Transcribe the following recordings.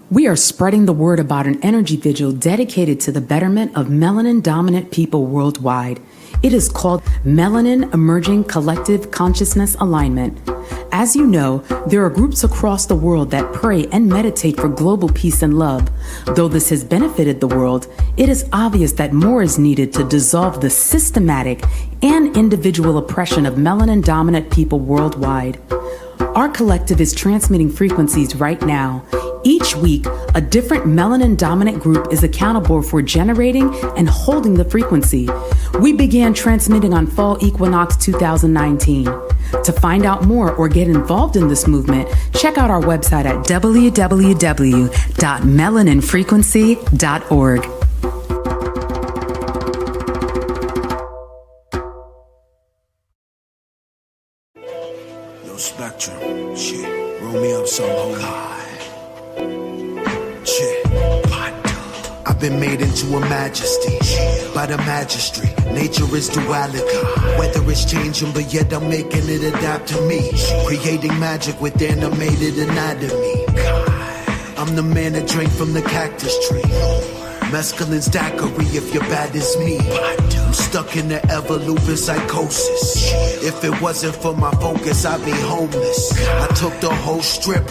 We are spreading the word about an energy vigil dedicated to the betterment of melanin-dominant people worldwide. It is called Melanin Emerging Collective Consciousness Alignment. As you know, there are groups across the world that pray and meditate for global peace and love. Though this has benefited the world, it is obvious that more is needed to dissolve the systematic and individual oppression of melanin-dominant people worldwide. Our collective is transmitting frequencies right now. Each week, a different melanin-dominant group is accountable for generating and holding the frequency. We began transmitting on Fall Equinox 2019. To find out more or get involved in this movement, check out our website at www.melaninfrequency.org. Yo, Spectrum, shit, roll me up some, homie. Shit, I've been made into a majesty by the magistrate. Nature is duality. Weather is changing, but yet I'm making it adapt to me. Creating magic with animated anatomy. I'm the man that drank from the cactus tree. Mescaline's daiquiri if you're bad as me. I'm stuck in the ever-looping psychosis. If it wasn't for my focus, I'd be homeless. I took the whole strip.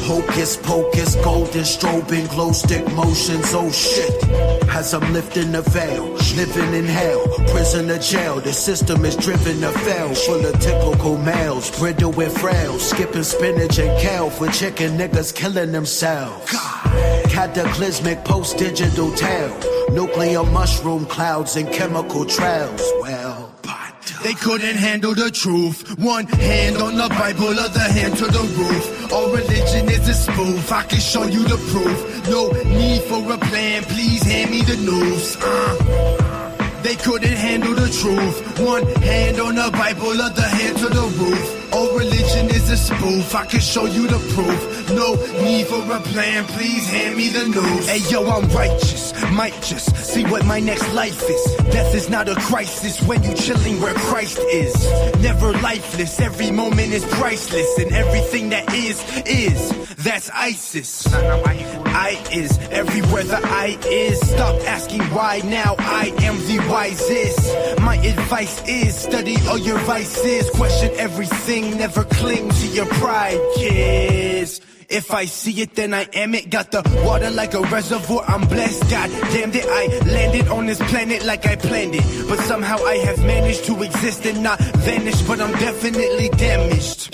Hocus pocus, golden strobing, glow stick motions, oh shit. As I'm lifting the veil, living in hell, prison or jail, the system is driven to fail. Full of typical males, brittle and frail, skipping spinach and kale for chicken niggas killing themselves. Cataclysmic post-digital tale, nuclear mushroom clouds and chemical trails. Well, they couldn't handle the truth. One hand on the Bible, other hand to the roof. All religion is a spoof, I can show you the proof. No need for a plan, please hand me the news. They couldn't handle the truth. One hand on the Bible, other hand to the roof. All religion is a spoof, I can show you the proof. No need for a plan, please hand me the news. Hey yo, I'm righteous, might just see what my next life is. Death is not a crisis when you chilling where Christ is. Never lifeless, every moment is priceless. And everything that is, that's ISIS. I is everywhere the I is. Stop asking why now, I am the wisest. My advice is study all your vices. Question everything, never cling to your pride, kids. If I see it, then I am it. Got the water like a reservoir, I'm blessed. God damned it, I landed on this planet like I planned it. But somehow I have managed to exist and not vanish. But I'm definitely damaged.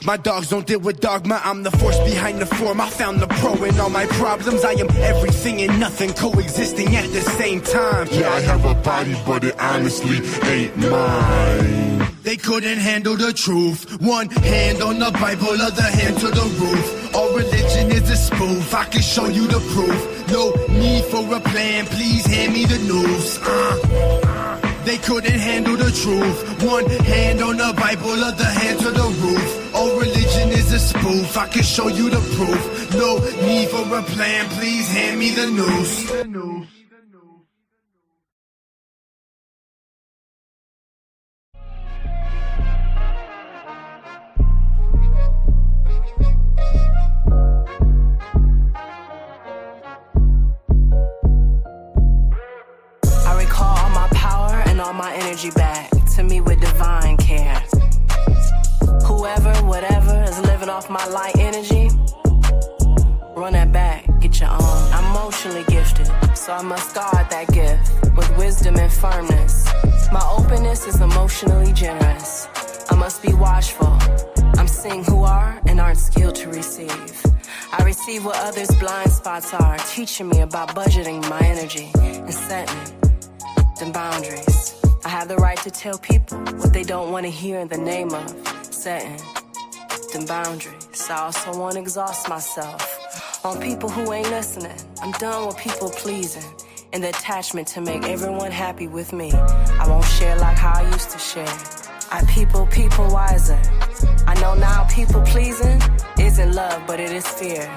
My dogs don't deal with dogma, I'm the force behind the form. I found the pro in all my problems. I am everything and nothing coexisting at the same time. Yeah, I have a body, but it honestly ain't mine. They couldn't handle the truth. One hand on the Bible, other hand to the roof. All religion is a spoof, I can show you the proof. No need for a plan, please hand me the news. They couldn't handle the truth. One hand on the Bible, other hand to the roof. All religion is a spoof, I can show you the proof. No need for a plan, please hand me the news. All my energy back to me with divine care. Whoever, whatever is living off my light energy, run that back, get your own. I'm emotionally gifted, so I must guard that gift with wisdom and firmness. My openness is emotionally generous. I must be watchful. I'm seeing who are and aren't skilled to receive. I receive what others' blind spots are, teaching me about budgeting my energy and setting them boundaries. I have the right to tell people what they don't want to hear in the name of setting them boundaries. I also won't exhaust myself on people who ain't listening. I'm done with people pleasing and the attachment to make everyone happy with me. I won't share like how I used to share. I people wiser. I know now people pleasing isn't love, but it is fear.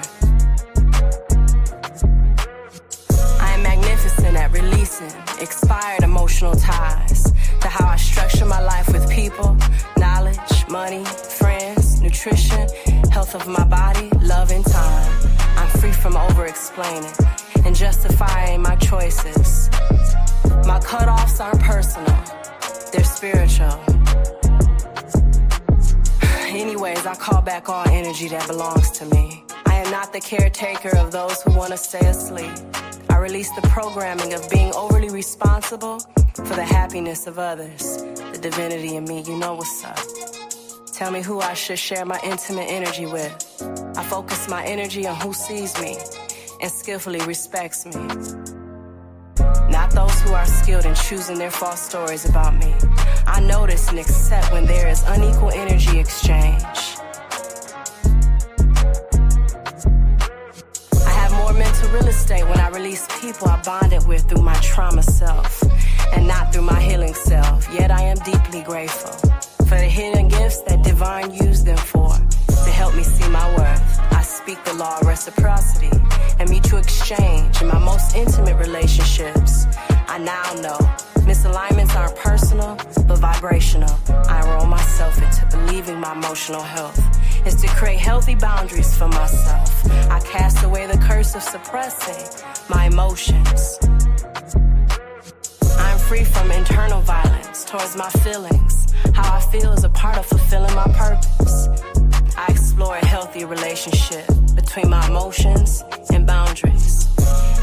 Magnificent at releasing expired emotional ties to how I structure my life with people, knowledge, money, friends, nutrition, health of my body, love and time. I'm free from over-explaining and justifying my choices. My cutoffs aren't personal, they're spiritual. Anyways, I call back all energy that belongs to me. I am not the caretaker of those who want to stay asleep. I release the programming of being overly responsible for the happiness of others. The divinity in me, you know what's up. Tell me who I should share my intimate energy with. I focus my energy on who sees me and skillfully respects me. Not those who are skilled in choosing their false stories about me. I notice and accept when there is unequal energy exchange. I have more mental real estate when I release people I bonded with through my trauma self and not through my healing self. Yet I am deeply grateful for the hidden gifts that divine used them for to help me see my worth. I speak the law of reciprocity and mutual exchange in my most intimate relationships. I now know misalignments aren't personal, but vibrational. I enroll myself into believing my emotional health is to create healthy boundaries for myself. I cast away the curse of suppressing my emotions. I'm free from internal violence towards my feelings. How I feel is a part of fulfilling my purpose. I explore a healthy relationship between my emotions and boundaries.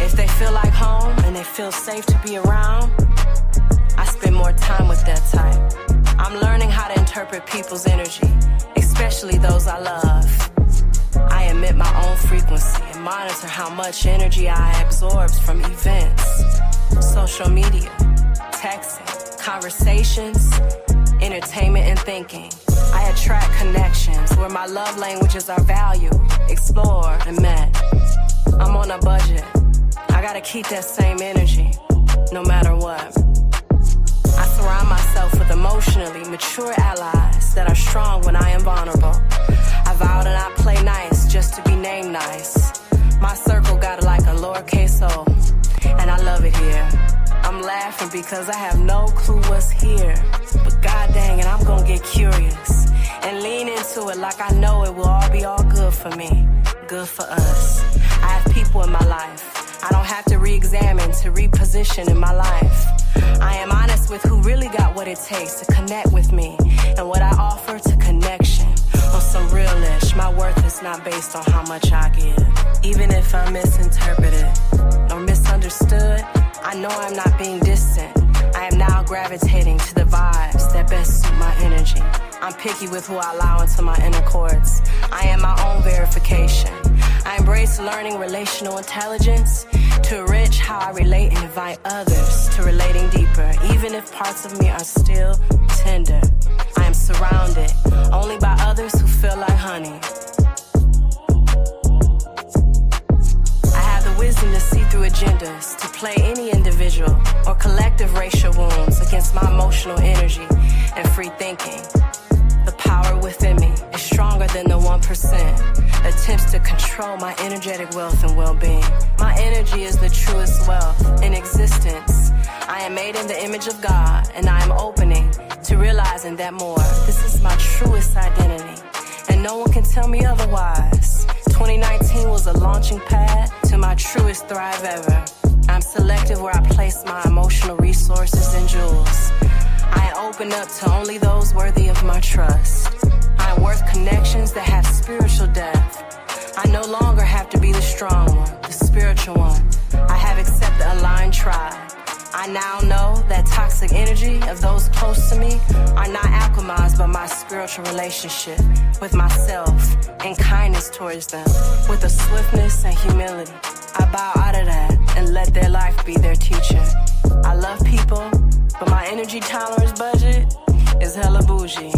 If they feel like home and they feel safe to be around, I spend more time with that type. I'm learning how to interpret people's energy, especially those I love. I emit my own frequency and monitor how much energy I absorb from events, social media, texting, conversations, entertainment, and thinking. I attract connections where my love languages are valued, explored, and met. I'm on a budget. I gotta keep that same energy, no matter what. I surround myself with emotionally mature allies that are strong when I am vulnerable. I vow to not play nice just to be named nice. My circle got like a lowercase o, and I love it here. I'm laughing because I have no clue what's here. But god dang it, I'm gonna get curious and lean into it like I know it will all be all good for me, good for us. I have people in my life I don't have to re-examine, to reposition in my life. I am honest with who really got what it takes to connect with me and what I offer to connection. On some real-ish, my worth is not based on how much I give. Even if I'm misinterpreted or misunderstood, I know I'm not being distant. I am now gravitating to the vibes that best suit my energy. I'm picky with who I allow into my inner courts. I am my own verification. I embrace learning relational intelligence to enrich how I relate and invite others to relating deeper, even if parts of me are still tender. I am surrounded only by others who feel like honey. I have the wisdom to see through agendas, to play any individual or collective racial wounds against my emotional energy and free thinking. The power within me is stronger than the 1%. Attempts to control my energetic wealth and well-being. My energy is the truest wealth in existence. I am made in the image of God, and I am opening to realizing that more. This is my truest identity, and no one can tell me otherwise. 2019 was a launching pad to my truest thrive ever. I'm selective where I place my emotional resources and jewels. I open up to only those worthy of my trust. I am worth connections that have spiritual depth. I no longer have to be the strong one, the spiritual one. I have accepted the aligned tribe. I now know that toxic energy of those close to me are not alchemized by my spiritual relationship with myself and kindness towards them. With a swiftness and humility, I bow out of that and let their life be their teacher. I love people, but my energy tolerance budget is hella bougie.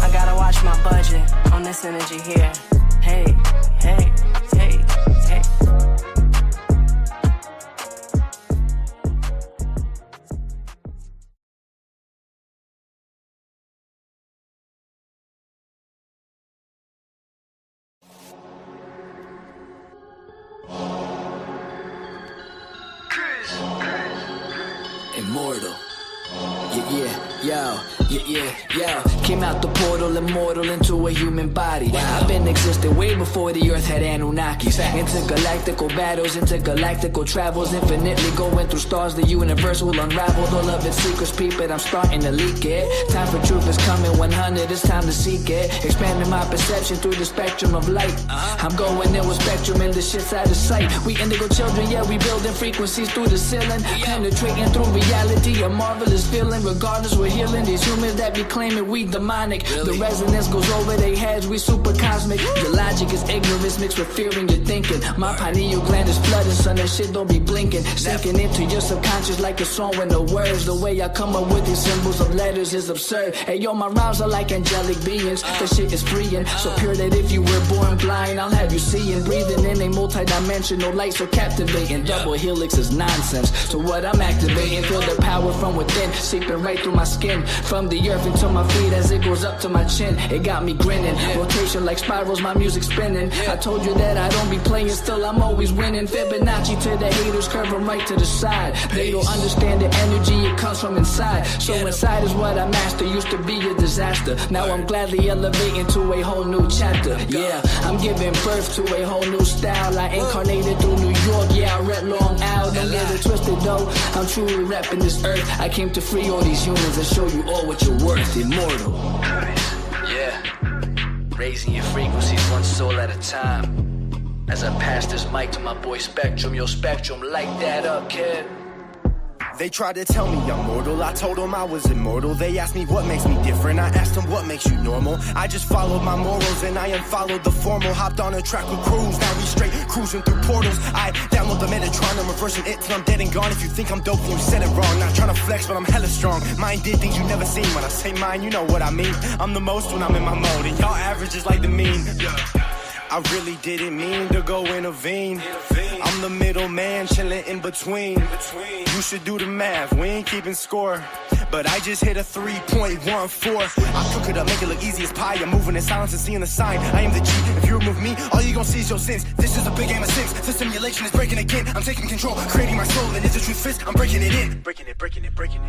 I gotta watch my budget on this energy here. Hey, hey, hey, hey. Immortal. Yeah, yeah. Yo. Came out the portal, immortal into a human body. I've been existing way before the earth had Anunnakis. Intergalactical battles, intergalactical travels, infinitely going through stars. The universe will unravel all of its secrets. Peep it, I'm starting to leak it. Time for truth is coming, 100, it's time to seek it. Expanding my perception through the spectrum of light. I'm going in with spectrum and the shit's out of sight. We indigo children, yeah, we building frequencies through the ceiling. Penetrating through reality, a marvelous feeling. Regardless, we're healing these humans that be claiming we demonic. The resonance goes over their heads, we super cosmic. Your logic is ignorance mixed with fear in your thinking. My pineal gland is flooded, son, that shit don't be blinking. Sinking into your subconscious like a song with no words. The way I come up with these symbols of letters is absurd. Hey yo, my rhymes are like angelic beings. The shit is freeing, so pure that if you were born blind, I'll have you seeing. Breathing in a multi-dimensional light so captivating. Double helix is nonsense, so what I'm activating. Feel the power from within, seeping right through my skin. From the earth into my feet as it goes up to my chin. It got me grinning, rotation like spirals, my music spinning. I told you that I don't be playing, still I'm always winning. Fibonacci to the haters, curve them right to the side. They don't understand the energy, it comes from inside. So inside is what I master, used to be a disaster. Now I'm gladly elevating to a whole new chapter. Yeah, I'm giving birth to a whole new style. I incarnated through New York, yeah, I read Long Island. Don't get it twisted though, I'm truly repping this earth. I came to free all these humans and show you all what you're worth. Immortal. Yeah, raising your frequencies one soul at a time. As I pass this mic to my boy Spectrum, yo Spectrum, light that up, kid. They tried to tell me I'm mortal, I told them I was immortal. They asked me what makes me different, I asked them what makes you normal. I just followed my morals and I unfollowed the formal. Hopped on a track with crews, now we straight cruising through portals. I download the Metatron, I'm reversing it till I'm dead and gone. If you think I'm dope, then you said it wrong. Not trying to flex, but I'm hella strong. Mine did things you never seen. When I say mine, you know what I mean. I'm the most when I'm in my mode, and y'all average is like the mean. I really didn't mean to go intervene. I'm the middleman, chilling in between. You should do the math, we ain't keeping score. But I just hit a 3.14. I cook it up, make it look easy as pie. I'm moving in silence and seeing the sign. I am the G. If you remove me, all you gon' see is your sins. This is a big game of six. The simulation is breaking again. I'm taking control, creating my soul. And if the truth fits, I'm breaking it in. Breaking it.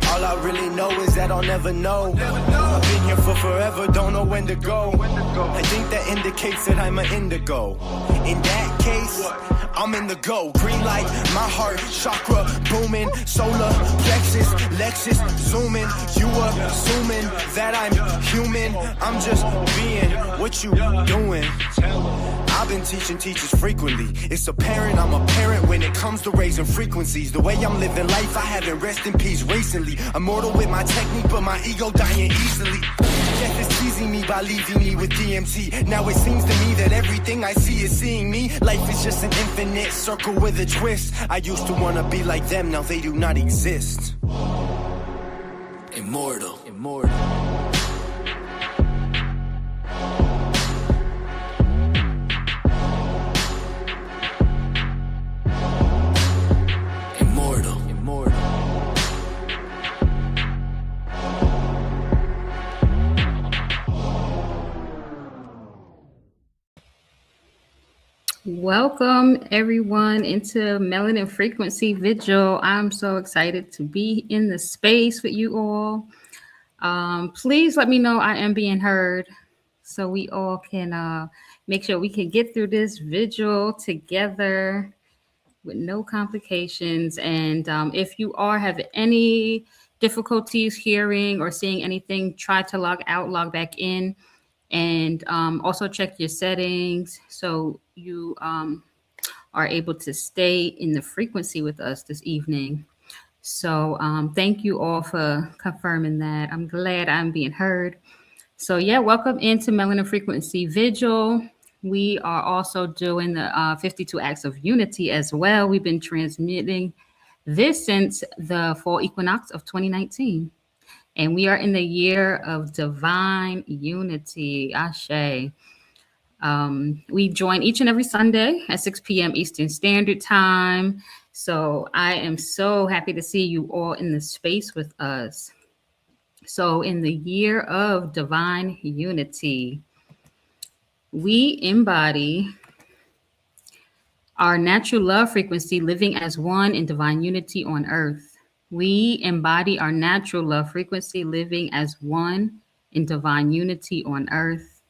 All I really know is that I'll never know. I've been here for forever, don't know when to go. I think that indicates that I'm an indigo. In that case, I'm in the go. Green light, my heart, chakra booming. Solar plexus, Lexus zooming. You assuming that I'm human. I'm just being what you doing. I've been teaching teachers frequently. It's apparent I'm a parent when it comes to raising frequencies. The way I'm living life, I haven't rest in peace recently. Immortal with my technique, but my ego dying easily. Death is teasing me by leaving me with DMT. Now it seems to me that everything I see is seeing me. Life is just an infinite circle with a twist. I used to wanna be like them, now they do not exist. Immortal. Welcome everyone into Melanin Frequency Vigil. I'm so excited to be in the space with you all. Please let me know I am being heard so we all can make sure we can get through this vigil together with no complications. And if you are having any difficulties hearing or seeing anything, try to log out, log back in. And also check your settings so you are able to stay in the frequency with us this evening. So thank you all for confirming that. I'm glad I'm being heard. So yeah, welcome into Melanin Frequency Vigil. We are also doing the 52 Acts of Unity as well. We've been transmitting this since the fall equinox of 2019. And we are in the year of divine unity, Ashe. We join each and every Sunday at 6 p.m. Eastern Standard Time. So I am so happy to see you all in the space with us. So in the year of divine unity, we embody our natural love frequency, living as one in divine unity on earth. We embody our natural love frequency, living as one in divine unity on earth.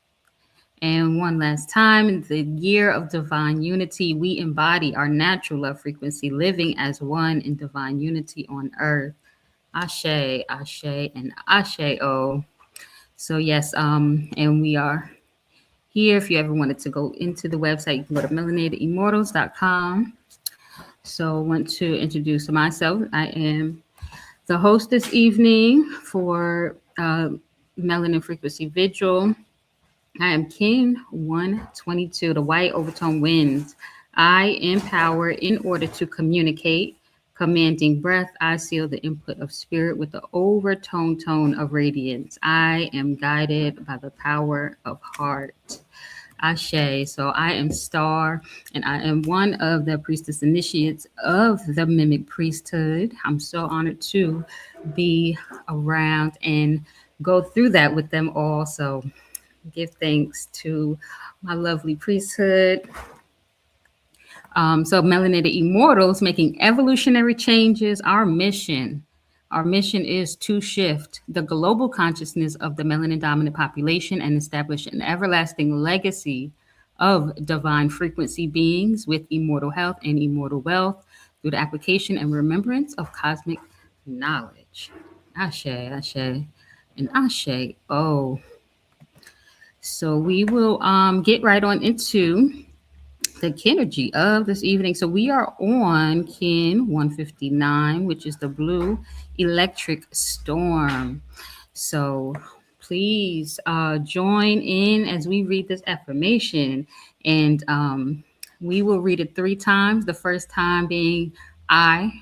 And one last time, in the year of divine unity, we embody our natural love frequency, living as one in divine unity on earth. Ashe, Ashe, and Ashe O. So yes, and we are here. If you ever wanted to go into the website, you can go to melanatedimmortals.com. So I want to introduce myself. I am the host this evening for Melanin Frequency Vigil. I am King 122, the white overtone winds. I empower in order to communicate. Commanding breath, I seal the input of spirit with the overtone tone of radiance. I am guided by the power of heart. Ashe. So I am Star, and I am one of the priestess initiates of the Mimic Priesthood. I'm so honored to be around and go through that with them all. So give thanks to my lovely priesthood. So Melanated Immortals, making evolutionary changes. Our mission is to shift the global consciousness of the melanin dominant population and establish an everlasting legacy of divine frequency beings with immortal health and immortal wealth through the application and remembrance of cosmic knowledge. Ashe, Ashe, and Ashe. Oh, so we will get right on into the Kinergy of this evening. So we are on Kin 159, which is the blue electric storm. So please join in as we read this affirmation. And we will read it 3 times. The first time being I,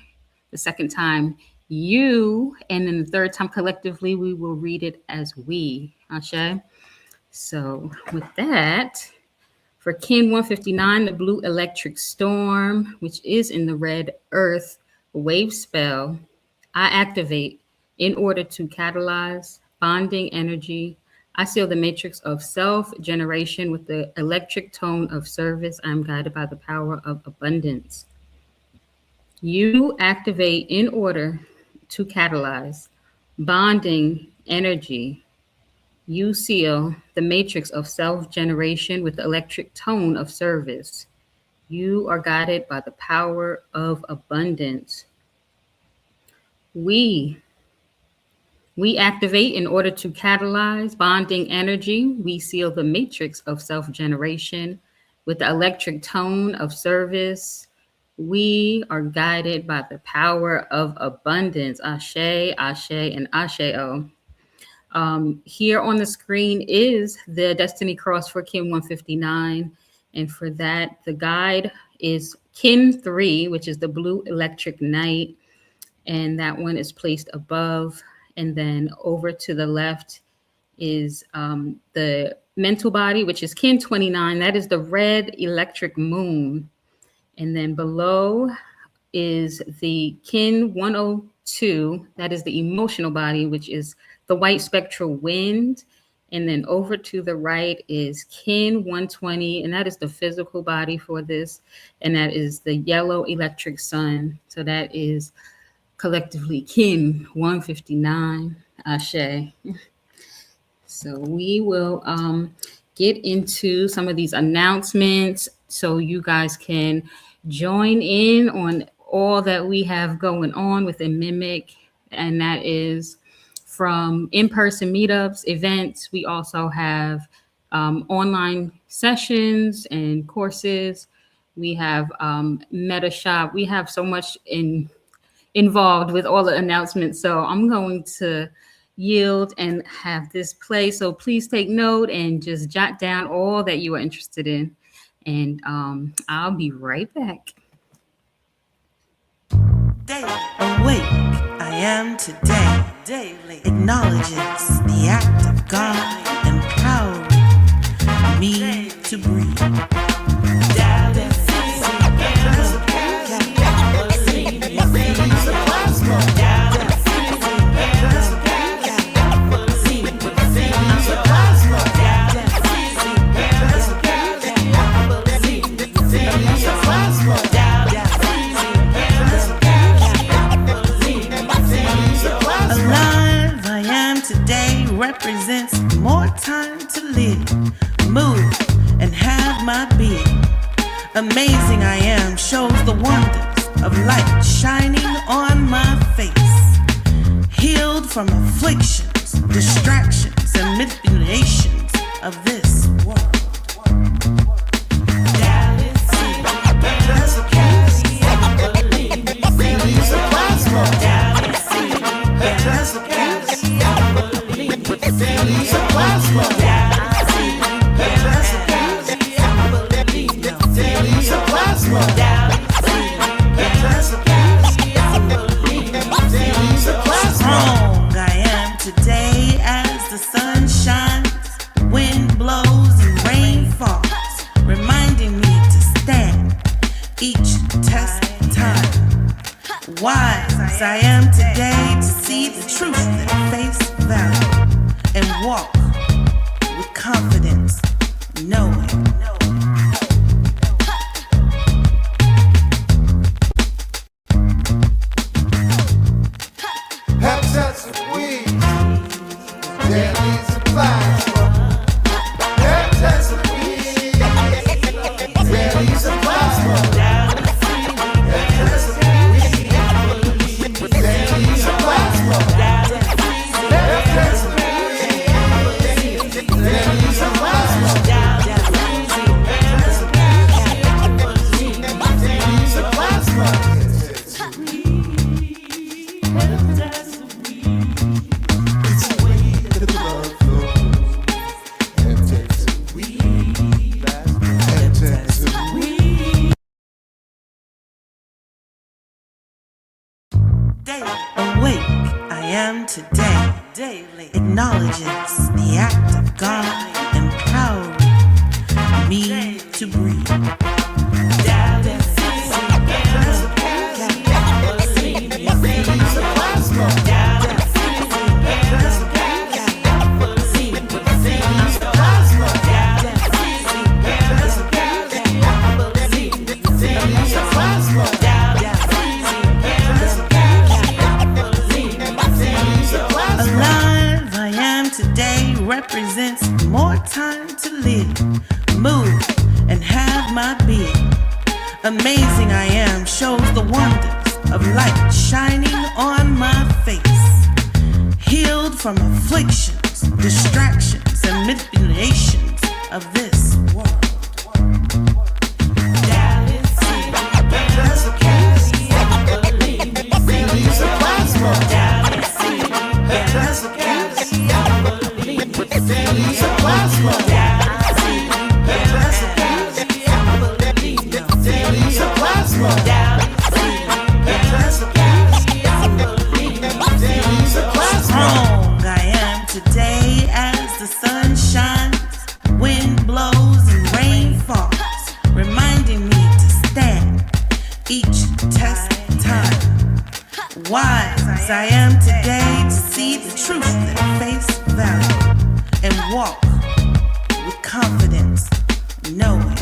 the second time you, and then the third time collectively we will read it as we. Ashe. So with that, for Kin 159, the blue electric storm, which is in the red earth wave spell, I activate in order to catalyze bonding energy. I seal the matrix of self-generation with the electric tone of service. I'm guided by the power of abundance. You activate in order to catalyze bonding energy. You seal the matrix of self-generation with the electric tone of service. You are guided by the power of abundance. We activate in order to catalyze bonding energy. We seal the matrix of self-generation with the electric tone of service. We are guided by the power of abundance. Ashe, Ashe, and Ashe-O. Here on the screen is the Destiny Cross for Kin 159. And for that, the guide is Kin 3, which is the blue electric night. And that one is placed above. And then over to the left is the mental body, which is Kin 29. That is the red electric moon. And then below is the Kin 102. That is the emotional body, which is the white spectral wind. And then over to the right is Kin 120, and that is the physical body for this. And that is the yellow electric sun. So that is collectively Kin 159. Ashe. So we will get into some of these announcements so you guys can join in on all that we have going on within Mimic. And that is from in-person meetups, events. We also have online sessions and courses. We have Meta Shop. We have so much involved with all the announcements. So I'm going to yield and have this play. So please take note and just jot down all that you are interested in. And I'll be right back. Daily awake, I am today. Daily acknowledges the act of God empowering me to breathe. Amazing I am shows the wonders of light shining on my face. Healed from afflictions, distractions, and manipulations of this world. Strong I am today as the sun shines, wind blows and rain falls, reminding me to stand each test time. Wise I am today to see the truth at face value and walk with confidence, knowing. Habitats of weed, daily supplies. Habitats of weed, daily supplies. Habitats of weed, daily supplies. Habitats of weed, daily supplies. Awake I am today, daily acknowledges the act of God empowering me to breathe. Alive I am today represents more time to live, move, and have my being. Amazing I am shows the wonders of light shining on my face. Healed from afflictions, distractions, and manipulations of this world. Strong I am today as the sun shines, wind blows and rain falls, reminding me to stand each test time. Wise I am today to see the truth at face value and walk with confidence, knowing.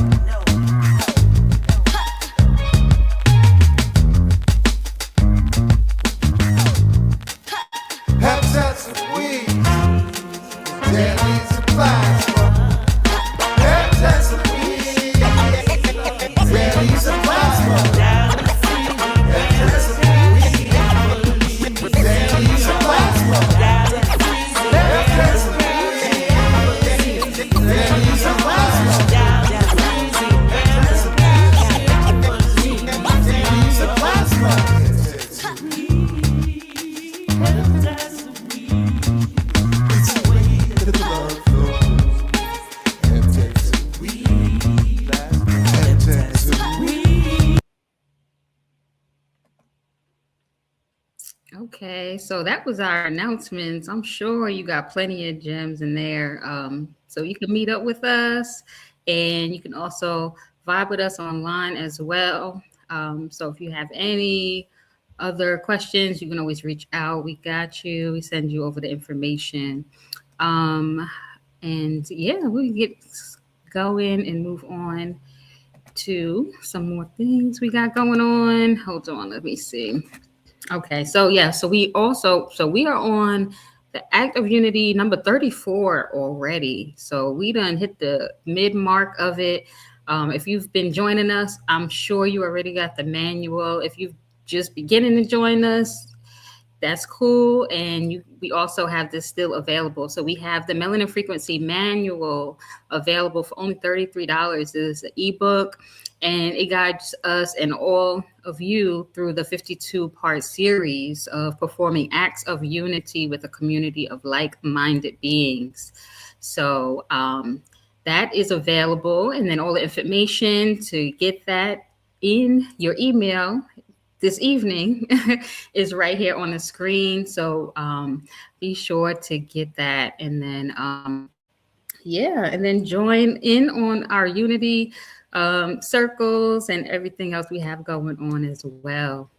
Habitats of weed, daily supplies. Habitats of weed, daily supplies. Habitats of weed, daily supplies. Habitats of weed, daily supplies. Daily supplies. Okay, so that was our announcements. I'm sure you got plenty of gems in there. So you can meet up with us, and you can also vibe with us online as well. So if you have any other questions, you can always reach out. We got you. We send you over the information. And yeah, we get going and move on to some more things we got going on. Hold on, let me see. Okay, so yeah, so we are on the Act of Unity number 34 already. So we done hit the mid mark of it. If you've been joining us, I'm sure you already got the manual. If you've just beginning to join us, that's cool. And we also have this still available. So we have the Melanin Frequency Manual available for only $33. It's an ebook, and it guides us and all of you through the 52-part series of performing acts of unity with a community of like-minded beings. So that is available, and then all the information to get that in your email this evening is right here on the screen. So be sure to get that. And then, yeah, and then join in on our Unity circles and everything else we have going on as well.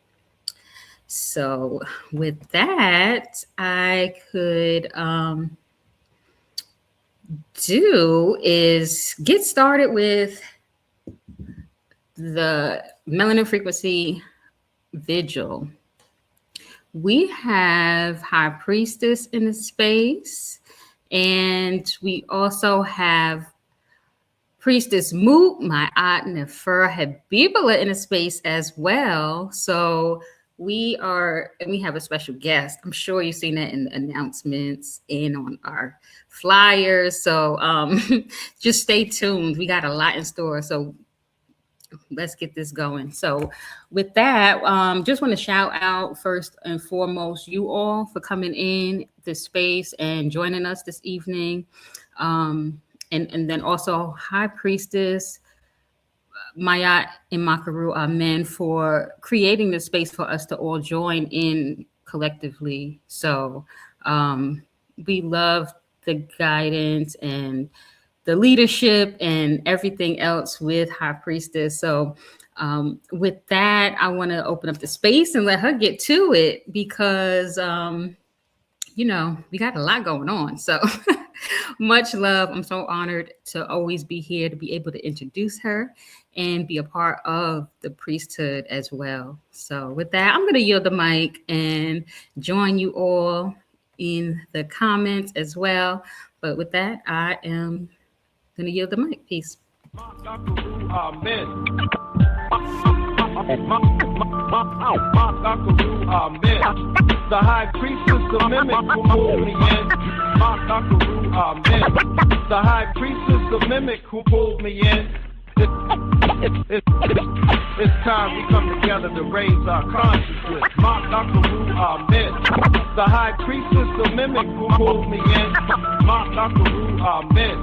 So with that, I could do is get started with the Melanin Frequency Vigil. We have High Priestess in the space, and we also have Priestess Moot, my aunt Nefer Habibula in the space as well. So we have a special guest. I'm sure you've seen that in the announcements and on our flyers. So just stay tuned. We got a lot in store. So let's get this going. So with that, just want to shout out first and foremost you all for coming in this space and joining us this evening. And then also High Priestess, Mayat and Makaru, Amen, for creating this space for us to all join in collectively. So we love the guidance and the leadership and everything else with High Priestess. So with that, I want to open up the space and let her get to it because, we got a lot going on. So much love. I'm so honored to always be here to be able to introduce her and be a part of the priesthood as well. So with that, I'm going to yield the mic and join you all in the comments as well. But with that, I am going to yield the mic. Peace. The high priestess, the mimic who pulled me in. The high priestess, the mimic who pulled me in. It's time we come together to raise our consciousness. Amen. The high priestess, the mimic who pulled me in. Amen.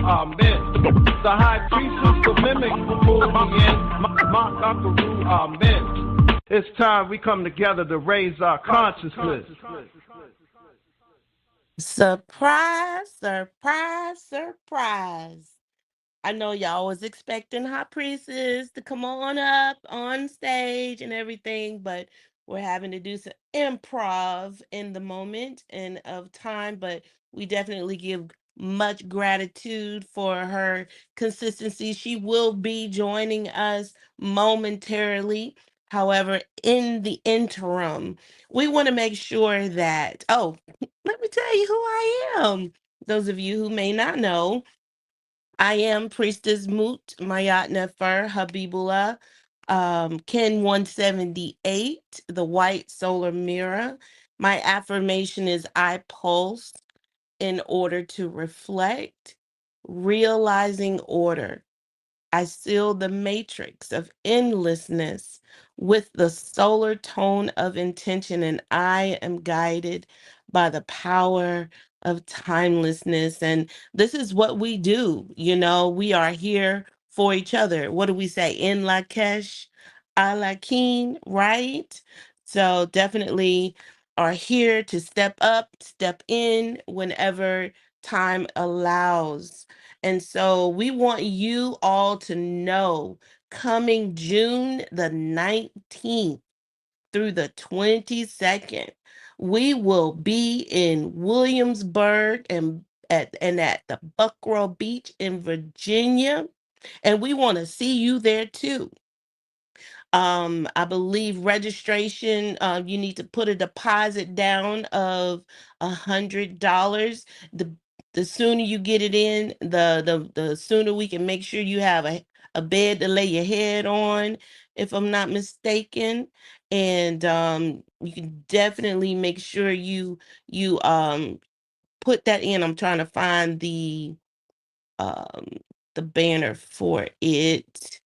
Amen. The high priestess, the mimic who pulled me in. Amen. It's time we come together to raise our consciousness. Surprise, surprise, surprise. I know y'all was expecting High Priestess to come on up on stage and everything, but we're having to do some improv in the moment and of time, but we definitely give much gratitude for her consistency. She will be joining us momentarily. However, in the interim, we want to make sure that, let me tell you who I am. Those of you who may not know, I am Priestess Moot Mayat Nefer Habibullah, Ken 178, the white solar mirror. My affirmation is I pulse in order to reflect, realizing order. I seal the matrix of endlessness with the solar tone of intention, and I am guided by the power of timelessness. And this is what we do. We are here for each other. What do we say? In Lakesh, Alakin, right? So definitely are here to step up, step in whenever time allows. And so we want you all to know coming June the 19th through the 22nd, we will be in Williamsburg and at the Buckrow Beach in Virginia. And we want to see you there too. I believe registration, you need to put a deposit down of $100. The the sooner you get it in, the sooner we can make sure you have a bed to lay your head on, if I'm not mistaken. And you can definitely make sure you put that in. I'm trying to find um the banner for it.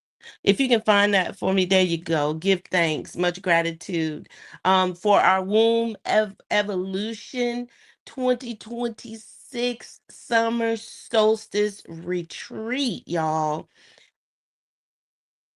If you can find that for me, there you go. Give thanks, much gratitude. For our womb evolution 2026 summer solstice retreat, y'all.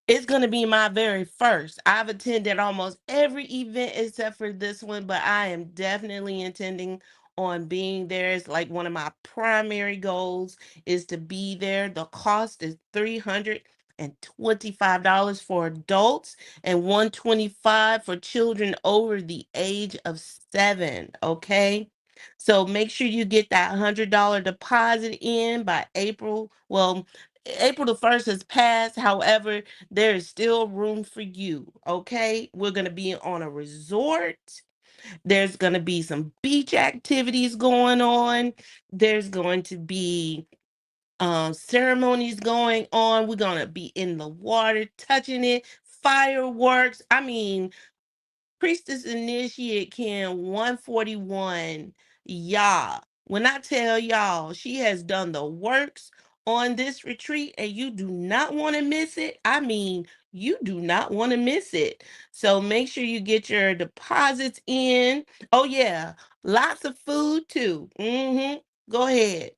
It's going to be my very first. I've attended almost every event except for this one, but I am definitely intending on being there. It's like one of my primary goals is to be there. The cost is $325 for adults and $125 for children over the age of 7, okay? So make sure you get that $100 deposit in by April. Well, April the 1st has passed. However, there is still room for you. Okay. We're going to be on a resort. There's going to be some beach activities going on. There's going to be ceremonies going on. We're going to be in the water, touching it, fireworks. I mean, Priestess Initiate Can 141. Y'all, when I tell y'all she has done the works on this retreat and you do not want to miss it, I mean, you do not want to miss it. So make sure you get your deposits in. Oh, yeah, lots of food too. Go ahead.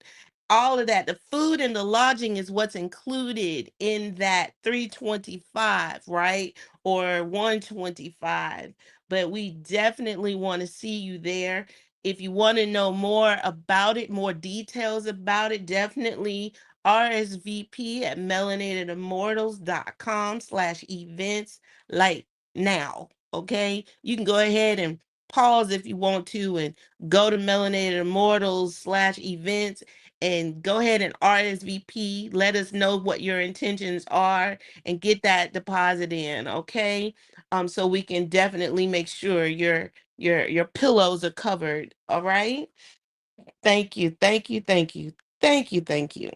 All of that. The food and the lodging is what's included in that 325, right? Or 125, but we definitely want to see you there. If you want to know more about it, more details about it, definitely RSVP at melanatedimmortals.com/events, like now. Okay. You can go ahead and pause if you want to and go to Melanated Immortals/events and go ahead and RSVP. Let us know what your intentions are and get that deposit in. Okay. So we can definitely make sure your pillows are covered. All right. Thank you, thank you, thank you, thank you, thank you.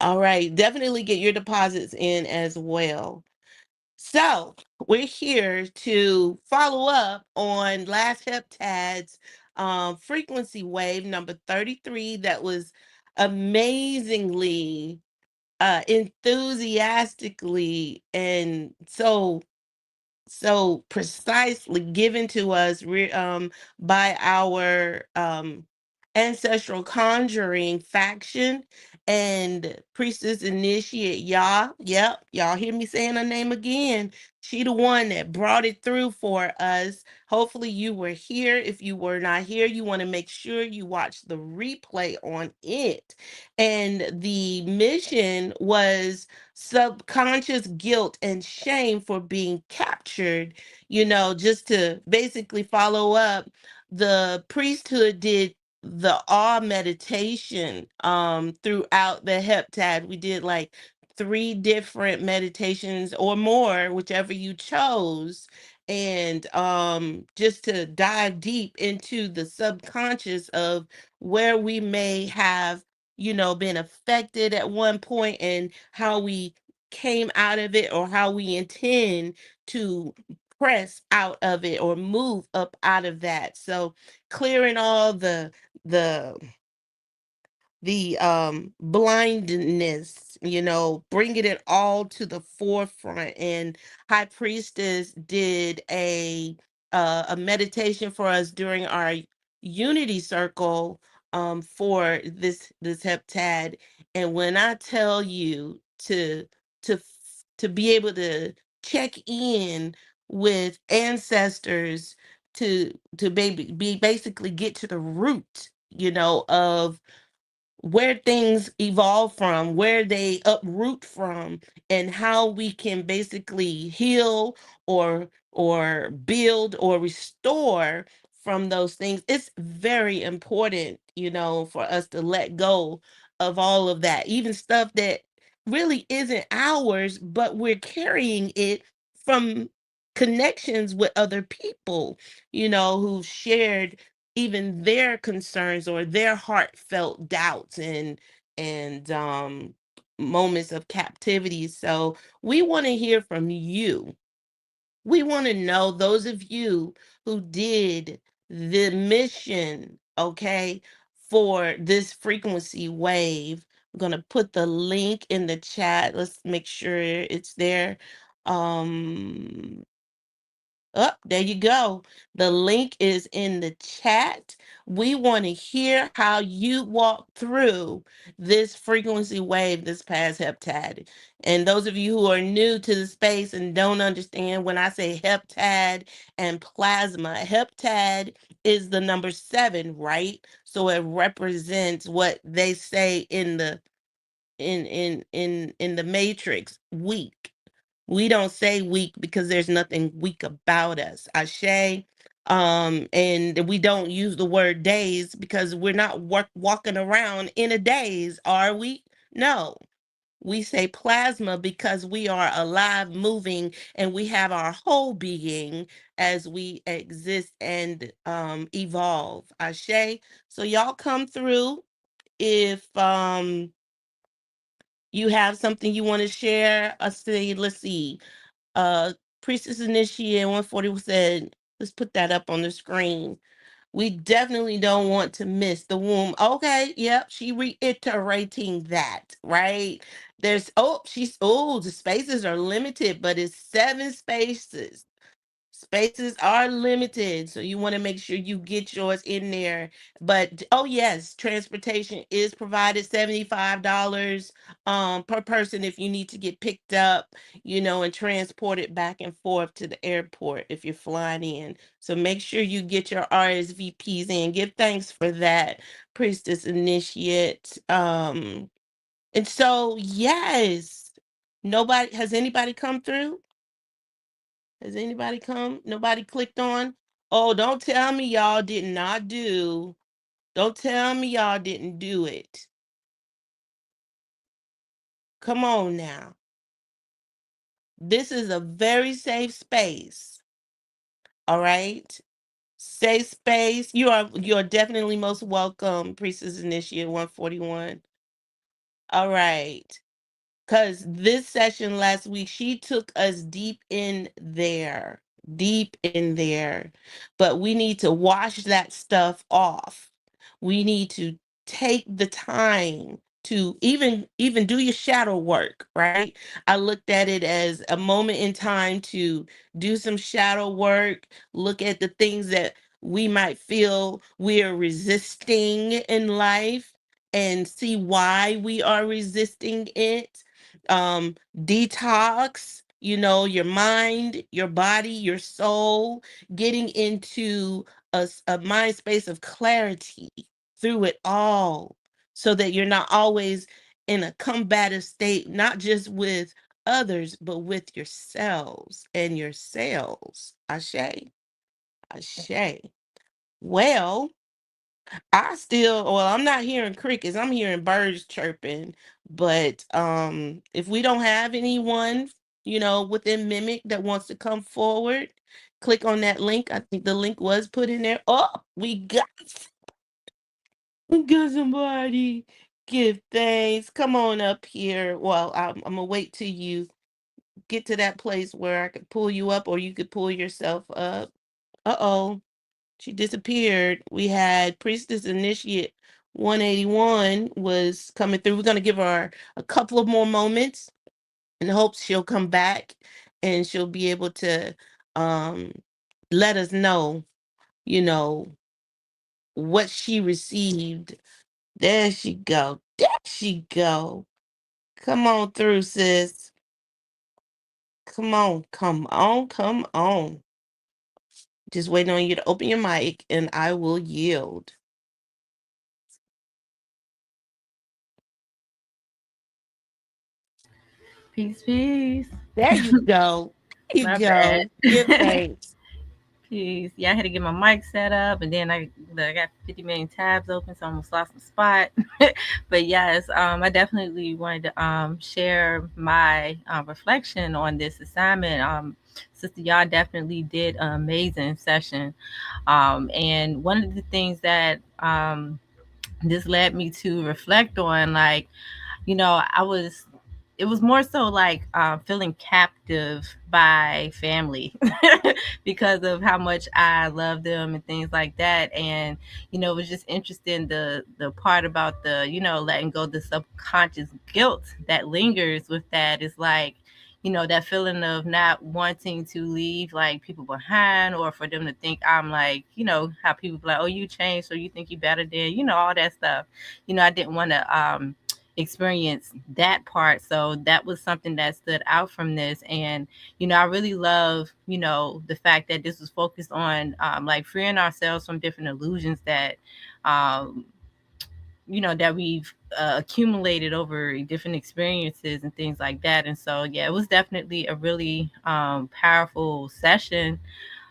All right, definitely get your deposits in as well. So we're here to follow up on last heptad's frequency wave number 33 that was amazingly enthusiastically and so precisely given to us by our ancestral conjuring faction and priestess initiate Yah. Yep, y'all hear me saying her name again. She the one that brought it through for us. Hopefully you were here. If you were not here, you want to make sure you watch the replay on it. And the mission was subconscious guilt and shame for being captured, just to basically follow up. The priesthood did the awe meditation throughout the heptad. We did like 3 different meditations or more, whichever you chose. And just to dive deep into the subconscious of where we may have been affected at one point and how we came out of it or how we intend to press out of it or move up out of that. So clearing all the blindness, bringing it all to the forefront. And High Priestess did a meditation for us during our unity circle for this heptad. And when I tell you to be able to check in with ancestors to be basically get to the root, of where things evolve from, where they uproot from, and how we can basically heal or build or restore from those things. It's very important, for us to let go of all of that, even stuff that really isn't ours, but we're carrying it from connections with other people, who've shared even their concerns or their heartfelt doubts and moments of captivity. So we want to hear from you. We want to know those of you who did the mission, okay, for this frequency wave. I'm going to put the link in the chat. Let's make sure it's there. Um Oh, there you go. The link is in the chat. We want to hear how you walk through this frequency wave this past heptad. And those of you who are new to the space and don't understand when I say heptad and plasma, heptad is the number 7, right? So it represents what they say in the in the matrix, weak. We don't say weak because there's nothing weak about us. Ashe. And we don't use the word days because we're not walking around in a daze, are we? No. We say plasma because we are alive, moving, and we have our whole being as we exist and evolve. Ashe. So y'all come through if you have something you want to share. Say, let's see. Priestess Initiate 140 said, let's put that up on the screen. We definitely don't want to miss the womb. Okay, yep, she reiterating that, right? The spaces are limited, but it's 7 spaces. Spaces are limited, so you want to make sure you get yours in there. But oh yes, transportation is provided, $75 per person if you need to get picked up, and transported back and forth to the airport if you're flying in. So make sure you get your RSVPs in. Give thanks for that, Priestess Initiate. And so yes, nobody has anybody come through? Has anybody come? Nobody clicked on? Oh, don't tell me y'all did not do. Don't tell me y'all didn't do it. Come on now. This is a very safe space. All right? Safe space. You are definitely most welcome, Priestess Initiate 141. All right. Because this session last week, she took us deep in there, deep in there. But we need to wash that stuff off. We need to take the time to even do your shadow work, right? I looked at it as a moment in time to do some shadow work, look at the things that we might feel we are resisting in life and see why we are resisting it. Detox, your mind, your body, your soul, getting into a mind space of clarity through it all so that you're not always in a combative state, not just with others, but with yourselves and yourselves. Ashe. Ashe. Well, I'm not hearing crickets. I'm hearing birds chirping. But if we don't have anyone, within Mimic that wants to come forward, click on that link. I think the link was put in there. Oh, we got somebody. Give thanks. Come on up here. Well, I'm gonna wait till you get to that place where I could pull you up or you could pull yourself up. Uh-oh. She disappeared. We had Priestess Initiate 181 was coming through. We're going to give her a couple of more moments in hopes she'll come back and she'll be able to um, let us know, you know, what she received. There she go. There she go. Come on through, sis. Come on, come on, come on. Just waiting on you to open your mic and I will yield. Peace, peace. There you go. There you My bad. go. Give thanks. Peace. Yeah, I had to get my mic set up, and then I got 50 million tabs open, so I almost lost my spot. But yes, I definitely wanted to share my reflection on this assignment. Sister, y'all definitely did an amazing session. And one of the things that this led me to reflect on, like, I was it was more so like feeling captive by family because of how much I love them and things like that. And it was just interesting, the part about the letting go, the subconscious guilt that lingers with that is like, that feeling of not wanting to leave like people behind, or for them to think I'm like, how people be like, oh, you changed, so you think you better than, all that stuff. I didn't want to experience that part. So that was something that stood out from this. And, I really love, the fact that this was focused on like freeing ourselves from different illusions that, um, that we've accumulated over different experiences and things like that. And so, yeah, it was definitely a really powerful session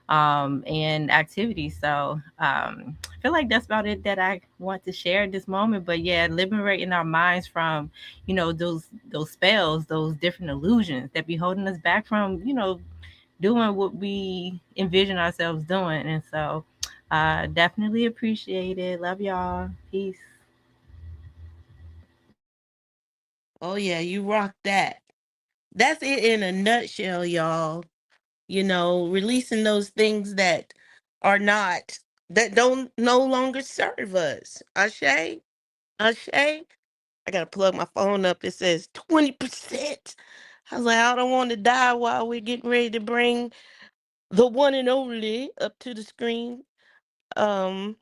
and activities. So I feel like that's about it that I want to share at this moment. But yeah, liberating our minds from, those spells, those different illusions that be holding us back from, doing what we envision ourselves doing. And so definitely appreciate it. Love y'all. Peace. Oh yeah, you rock that. That's it in a nutshell, y'all. Releasing those things that are not, that don't no longer serve us. Ashay? Ashay? I gotta plug my phone up. It says 20%. I was like, I don't want to die while we're getting ready to bring the one and only up to the screen. Um,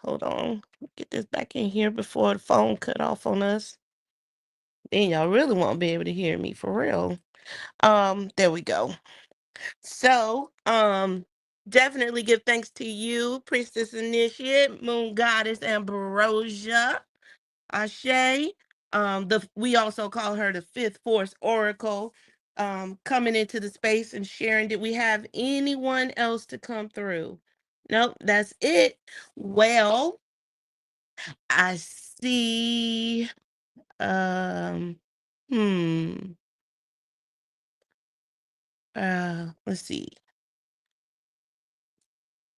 Hold on. Get this back in here before the phone cut off on us. Then y'all really won't be able to hear me for real. There we go. So, definitely give thanks to you, Priestess Initiate, Moon Goddess Ambrosia, Ashe. We also call her the Fifth Force Oracle. Coming into the space and sharing. Did we have anyone else to come through? Nope, that's it. Well, I see. Um, hmm. Let's see.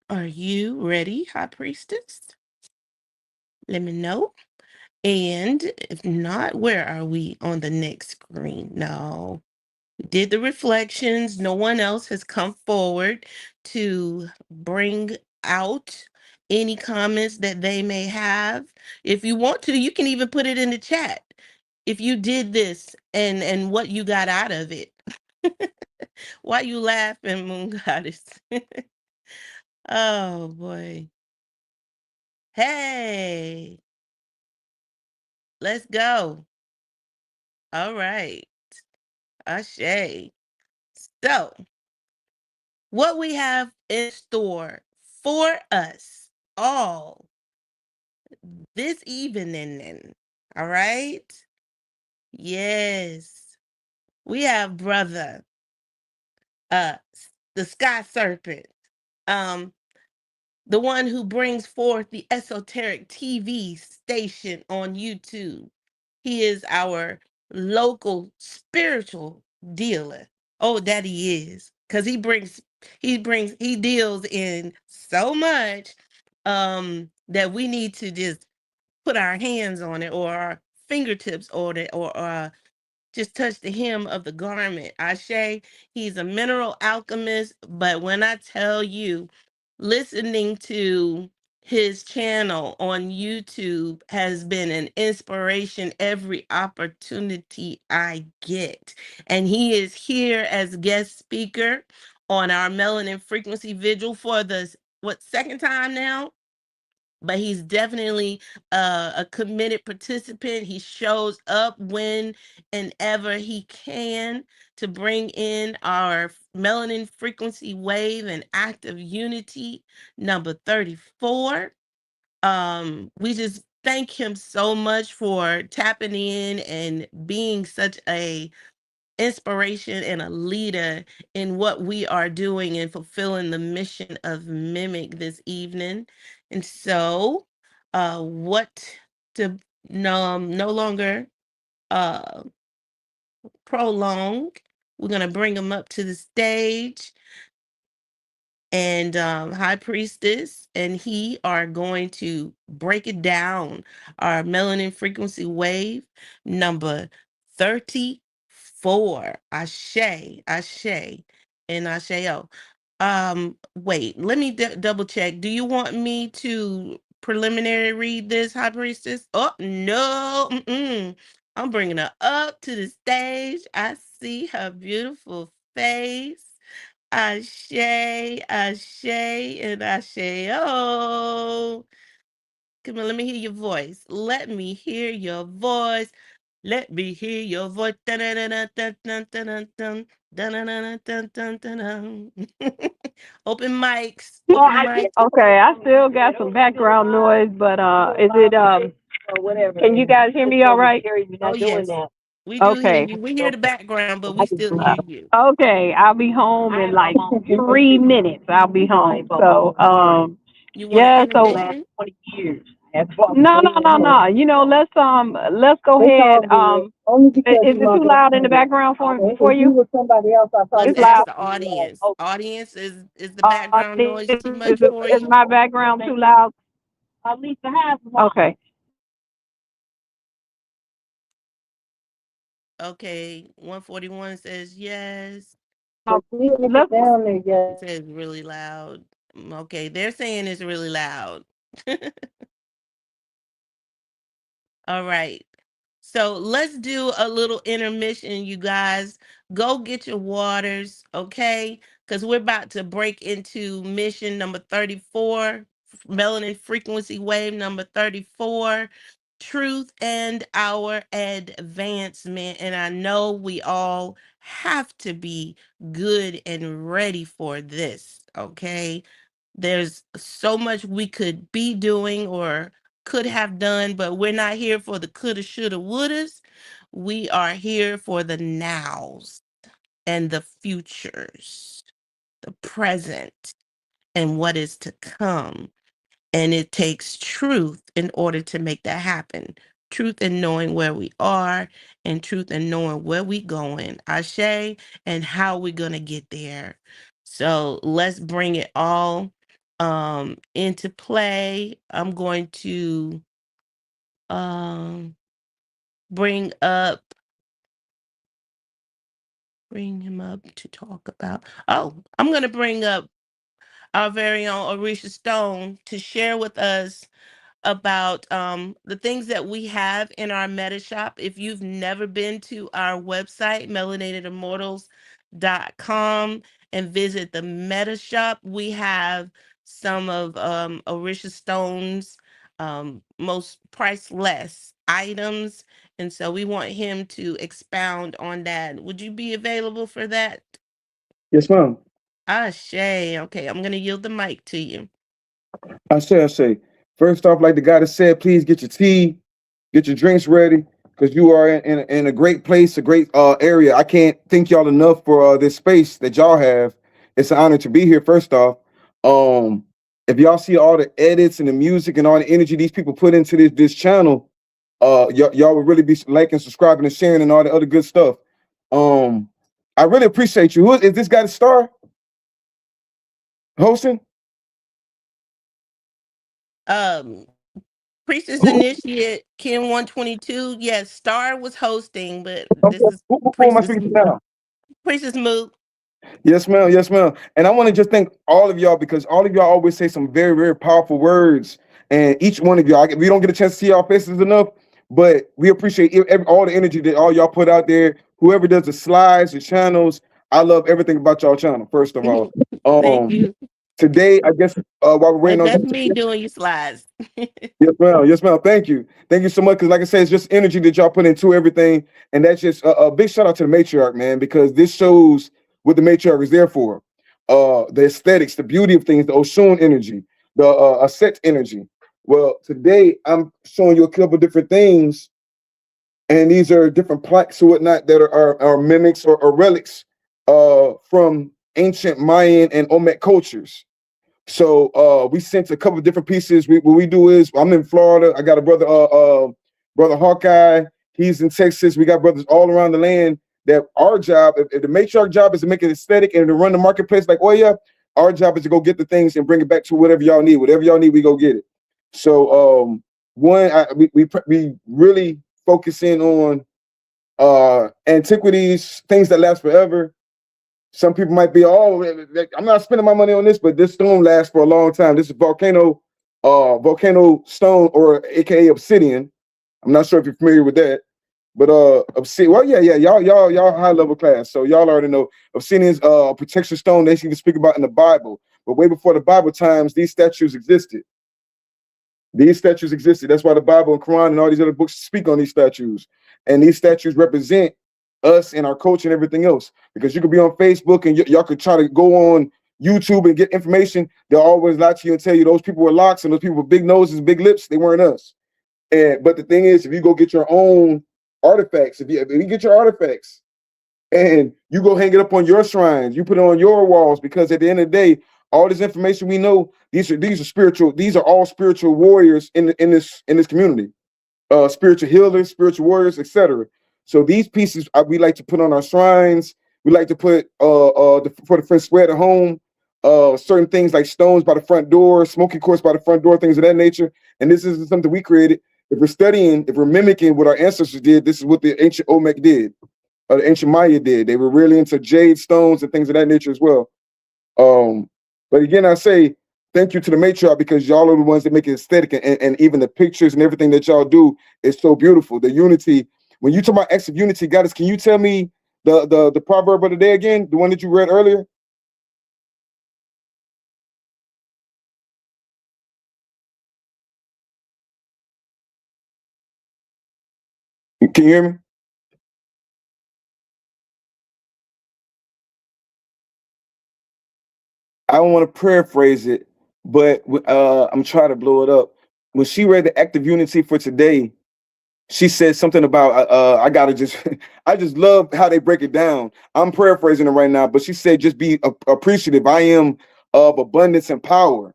Are you ready, High Priestess? Let me know. And if not, where are we on the next screen? No. We did the reflections. No one else has come forward to bring out any comments that they may have. If you want to, you can even put it in the chat. If you did this and what you got out of it. Why you laughing, Moon Goddess? Oh boy. Hey, let's go. All right. Ashe. So, what we have in store for us all this evening. All right. Yes. We have brother, uh, the sky serpent. Um, the one who brings forth the esoteric TV station on YouTube. He is our local spiritual dealer. Oh, that he is. Cause he deals in so much that we need to just put our hands on it, or our fingertips on it, or just touch the hem of the garment. Ashe, he's a mineral alchemist, but when I tell you, listening to his channel on YouTube has been an inspiration every opportunity I get. And he is here as guest speaker on our Melanin Frequency Vigil for the second time now? But he's definitely a committed participant. He shows up when and ever he can to bring in our melanin frequency wave and act of unity number 34. We just thank him so much for tapping in and being such a inspiration and a leader in what we are doing and fulfilling the mission of Mimic this evening. And so, what to no longer uh prolong, we're gonna bring them up to the stage, and High Priestess and he are going to break it down. Our melanin frequency wave number 34. Ashe, Ashe, and Asheo. Wait, let me double check. Do you want me to preliminary read this, High Priestess? Oh, no. I'm bringing her up to the stage. I see her beautiful face. Ashe, Ashe, and Ashe. Oh, come on, let me hear your voice. Let me hear your voice. Let me hear your voice. Dun-dun-dun-dun-dun-dun-dun. Dun-dun-dun-dun-dun-dun. Open mics. Oh, Open mics. okay, I still got some background noise, but is it can you guys hear me all right? Oh, yes. We do hear Okay. you. We hear the background, but we still hear you. Okay, I'll be home in like 3 minutes. I'll be home. So You want to yeah, so intermission? no. Let's go ahead. Is it too loud in the background for you? Let's It's ask loud. the audience. Audience, is the background noise too much for Is you? my background too loud? Okay. Okay, 141 says yes. Let's It says really loud. Okay, they're saying it's really loud. All right. So let's do a little intermission, you guys. Go get your waters, okay? Because we're about to break into mission number 34, melanin frequency wave number 34, truth and our advancement. And I know we all have to be good and ready for this, okay? There's so much we could be doing or could have done, but we're not here for the coulda, shoulda, wouldas. We are here for the nows and the futures, the present and what is to come. And it takes truth in order to make that happen. Truth in knowing where we are and truth in knowing where we going, Ashe, and how we're going to get there. So let's bring it all into play. I'm going to um bring up bring him up to talk about. Oh, I'm going to bring up our very own Orisha Stone to share with us about the things that we have in our meta shop. If you've never been to our website, melanatedimmortals.com, and visit the meta shop, we have some of Orisha Stone's most priceless items. And so we want him to expound on that. Would you be available for that? Yes, ma'am. Shay. Okay, I'm going to yield the mic to you. I say. First off, like the guy that said, please get your tea, get your drinks ready, because you are in a great place, a great area. I can't thank y'all enough for this space that y'all have. It's an honor to be here. First off, um, if y'all see all the edits and the music and all the energy these people put into this channel, y'all will really be liking, subscribing, and sharing, and all the other good stuff. I really appreciate you. Is this guy the star hosting? Um, Priestess Initiate Kim 122. Yes, Star was hosting, but this is Who am I Priestess speaking to now? Priestess Moot. Yes, ma'am. Yes, ma'am. And I want to just thank all of y'all because all of y'all always say some very, very powerful words. And each one of y'all, we don't get a chance to see y'all faces enough, but we appreciate all the energy that all y'all put out there. Whoever does the slides, the channels, I love everything about y'all channel. First of all, Thank you. today I guess while we're waiting on That's them me to doing your slides. yes, ma'am. Yes, ma'am. Thank you so much. Because, like I said, it's just energy that y'all put into everything, and that's just a big shout out to the matriarch, man, because this shows what the matriarch is there for. The aesthetics, the beauty of things, the Oshun energy, the Aset energy. Well, today I'm showing you a couple different things, and these are different plaques or whatnot that are mimics or relics from ancient Mayan and Olmec cultures. So we sent a couple of different pieces. What we do is, I'm in Florida. I got a brother, brother Hawkeye. He's in Texas. We got brothers all around the land. That our job, if the matriarch job is to make it aesthetic and to run the marketplace like, oh yeah, our job is to go get the things and bring it back to whatever y'all need. Whatever y'all need, we go get it. So we really focus in on antiquities, things that last forever. Some people might be, oh, I'm not spending my money on this, but this stone lasts for a long time. This is volcano stone, or AKA obsidian. I'm not sure if you're familiar with that, but obsidian. Well, yeah, y'all high level class, so y'all already know obsidian's protection stone. They even speak about in the Bible, but way before the Bible times, these statues existed. These statues existed. That's why the Bible and Quran and all these other books speak on these statues, and these statues represent us and our culture and everything else. Because you could be on Facebook and y'all could try to go on YouTube and get information. They'll always lie to you and tell you those people were locks and those people with big noses, big lips. They weren't us. But the thing is, if you go get your own artifacts, if you get your artifacts and you go hang it up on your shrines, you put it on your walls, because at the end of the day, all this information we know, these are spiritual. These are all spiritual warriors in this community. Spiritual healers, spiritual warriors, etc. So these pieces we like to put on our shrines. We like to put for the friends swear at home, certain things like stones by the front door, smoking course by the front door, things of that nature. And this is something we created. If we're studying, if we're mimicking what our ancestors did, this is what the ancient Olmec did, or the ancient Maya did. They were really into jade stones and things of that nature as well. But again, I say thank you to the matriarch, because y'all are the ones that make it aesthetic, and even the pictures and everything that y'all do is so beautiful. The unity. When you talk about acts of unity, Goddess, can you tell me the proverb of the day again, the one that you read earlier? Can you hear me? I don't want to paraphrase it, but I'm trying to blow it up. When she read the act of unity for today, she said something about I gotta just I just love how they break it down. I'm paraphrasing it right now, but she said just be appreciative. I am of abundance and power.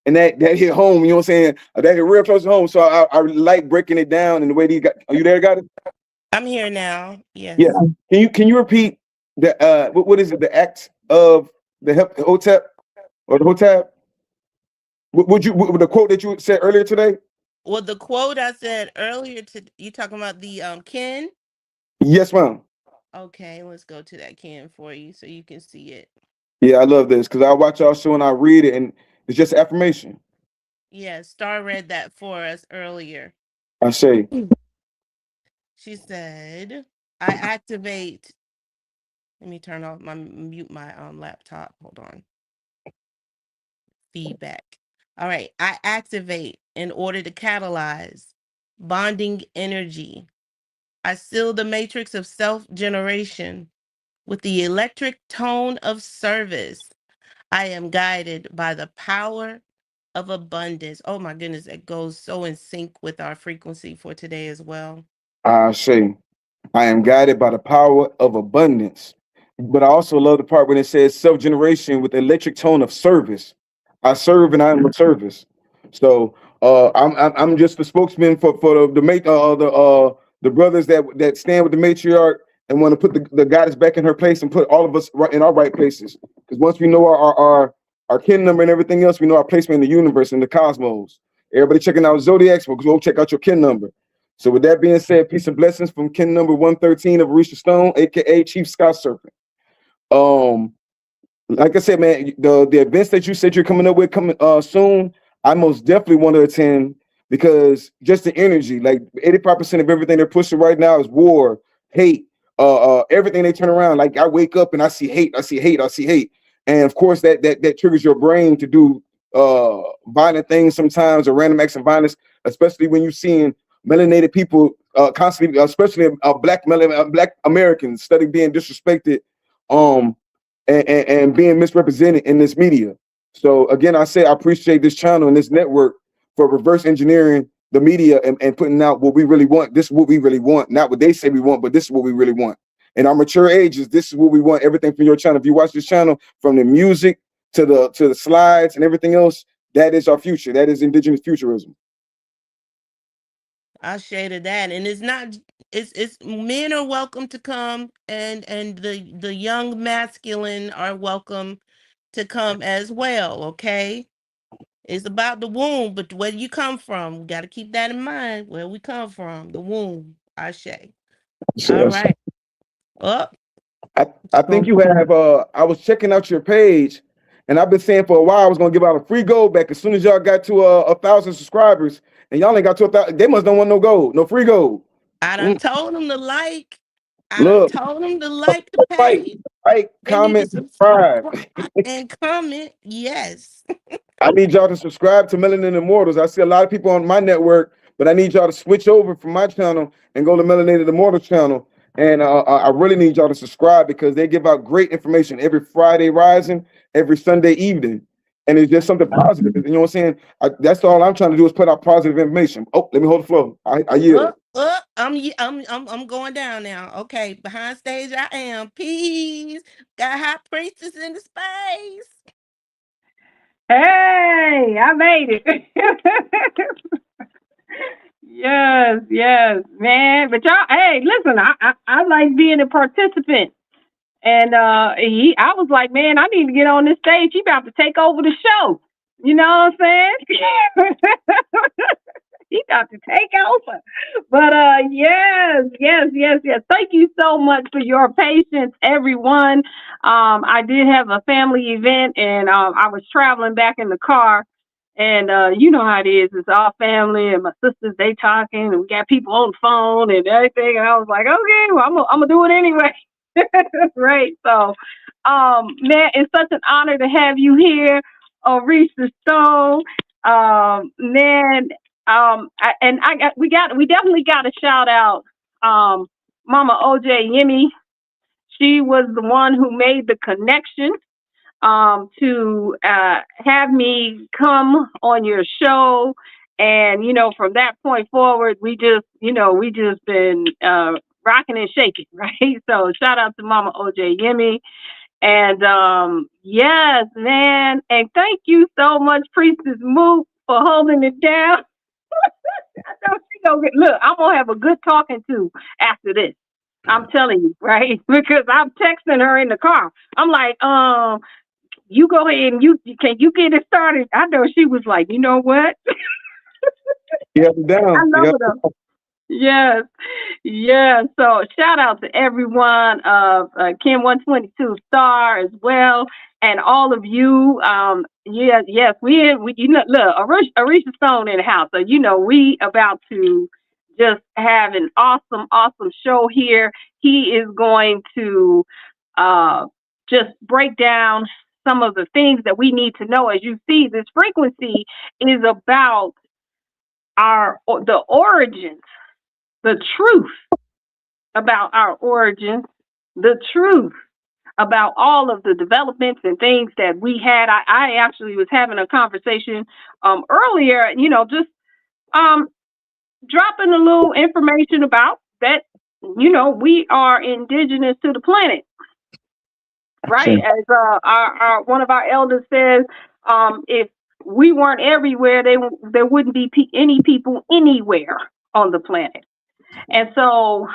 And that hit home, you know what I'm saying? That hit real close to home. So I like breaking it down in the way that you got. Are you there, got it? I'm here now. Yes. Yeah. Can you repeat the what is it? The act of the hotep or the hotep? Would you the quote that you said earlier today? Well, the quote I said earlier, you talking about the kin? Yes, ma'am. Okay, let's go to that kin for you so you can see it. Yeah, I love this because I watch y'all show and I read it, and it's just affirmation. Yeah, Star read that for us earlier. I say. She said, I activate. Let me mute my laptop. Hold on. Feedback. All right. I activate in order to catalyze bonding energy. I seal the matrix of self-generation with the electric tone of service. I am guided by the power of abundance. Oh my goodness, that goes so in sync with our frequency for today as well. I say, I am guided by the power of abundance. But I also love the part when it says self-generation with electric tone of service. I serve and I am of service. So I'm just the spokesman for the brothers that stand with the matriarch and want to put the goddess back in her place and put all of us right in our right places. Because once we know our kin number and everything else, we know our placement in the universe and the cosmos. Everybody checking out Zodiacs, well, go check out your kin number. So with that being said, peace and blessings from kin number 113 of Arisha Stone, aka Chief Scott Serpent. Like I said, man, the events that you said you're coming up with coming soon, I most definitely want to attend, because just the energy, like 85% of everything they're pushing right now is war, hate, everything they turn around. Like I wake up and I see hate, I see hate, I see hate. And of course that triggers your brain to do violent things sometimes, or random acts of violence, especially when you're seeing melanated people constantly, especially black Americans, study being disrespected. And being misrepresented in this media. So again, I say I appreciate this channel and this network for reverse engineering the media and putting out what we really want. This is what we really want, not what they say we want, but this is what we really want. In our mature ages, this is what we want. Everything from your channel. If you watch this channel, from the music to the slides and everything else, that is our future. That is indigenous futurism. I shaded that, and it's not. It's men are welcome to come, and the young masculine are welcome to come as well. Okay, it's about the womb, but where you come from, we got to keep that in mind. Where we come from, the womb. I say. All right. Up. I think you have I was checking out your page, and I've been saying for a while I was gonna give out a free gold back as soon as y'all got to 1,000 subscribers, and y'all ain't got to 1,000. They must don't want no gold, no free gold. I done told them to like. I done Look, told them to like the page. like, They need to comment, subscribe. and comment. Yes. I need y'all to subscribe to Melanin Immortals. I see a lot of people on my network, but I need y'all to switch over from my channel and go to Melanin Immortals channel. And I really need y'all to subscribe because they give out great information every Friday rising, every Sunday evening. And it's just something positive. You know what I'm saying? That's all I'm trying to do is put out positive information. Oh, let me hold the floor. I yield. I'm going down now. Okay, behind stage I am. Peace. Got hot priestess in the space. Hey, I made it. Yes, man. But y'all, hey, listen, I like being a participant. And I was like, man, I need to get on this stage. He about to take over the show. You know what I'm saying? He got to take over. But yes. Thank you so much for your patience, everyone. I did have a family event, and I was traveling back in the car. And you know how it is. It's all family, and my sisters, they talking, and we got people on the phone and everything. And I was like, okay, well, I'm gonna do it anyway. Right. So, man, it's such an honor to have you here, Orisha Stone. Man, we definitely got to shout out, Mama OJ Yemi. She was the one who made the connection, to have me come on your show. And, from that point forward, we just been rocking and shaking, right? So shout out to Mama OJ Yemi. And yes, man. And thank you so much, Priestess Moot, for holding it down. I know she gonna look, I'm gonna have a good talking to after this. I'm telling you, right? Because I'm texting her in the car. I'm like, you go ahead and can you get it started? I know she was like, you know what? Yeah, I love it though. Yes. So shout out to everyone of Kim 122 Star as well, and all of you. Yes, we look, Arisha Stone in the house, so we about to just have an awesome show here. He is going to just break down some of the things that we need to know. As you see, this frequency is about the origins, the truth about our origins, the truth about all of the developments and things that we had. I actually was having a conversation earlier, just dropping a little information about that, we are indigenous to the planet, right? As our one of our elders says, if we weren't everywhere, there wouldn't be any people anywhere on the planet. And so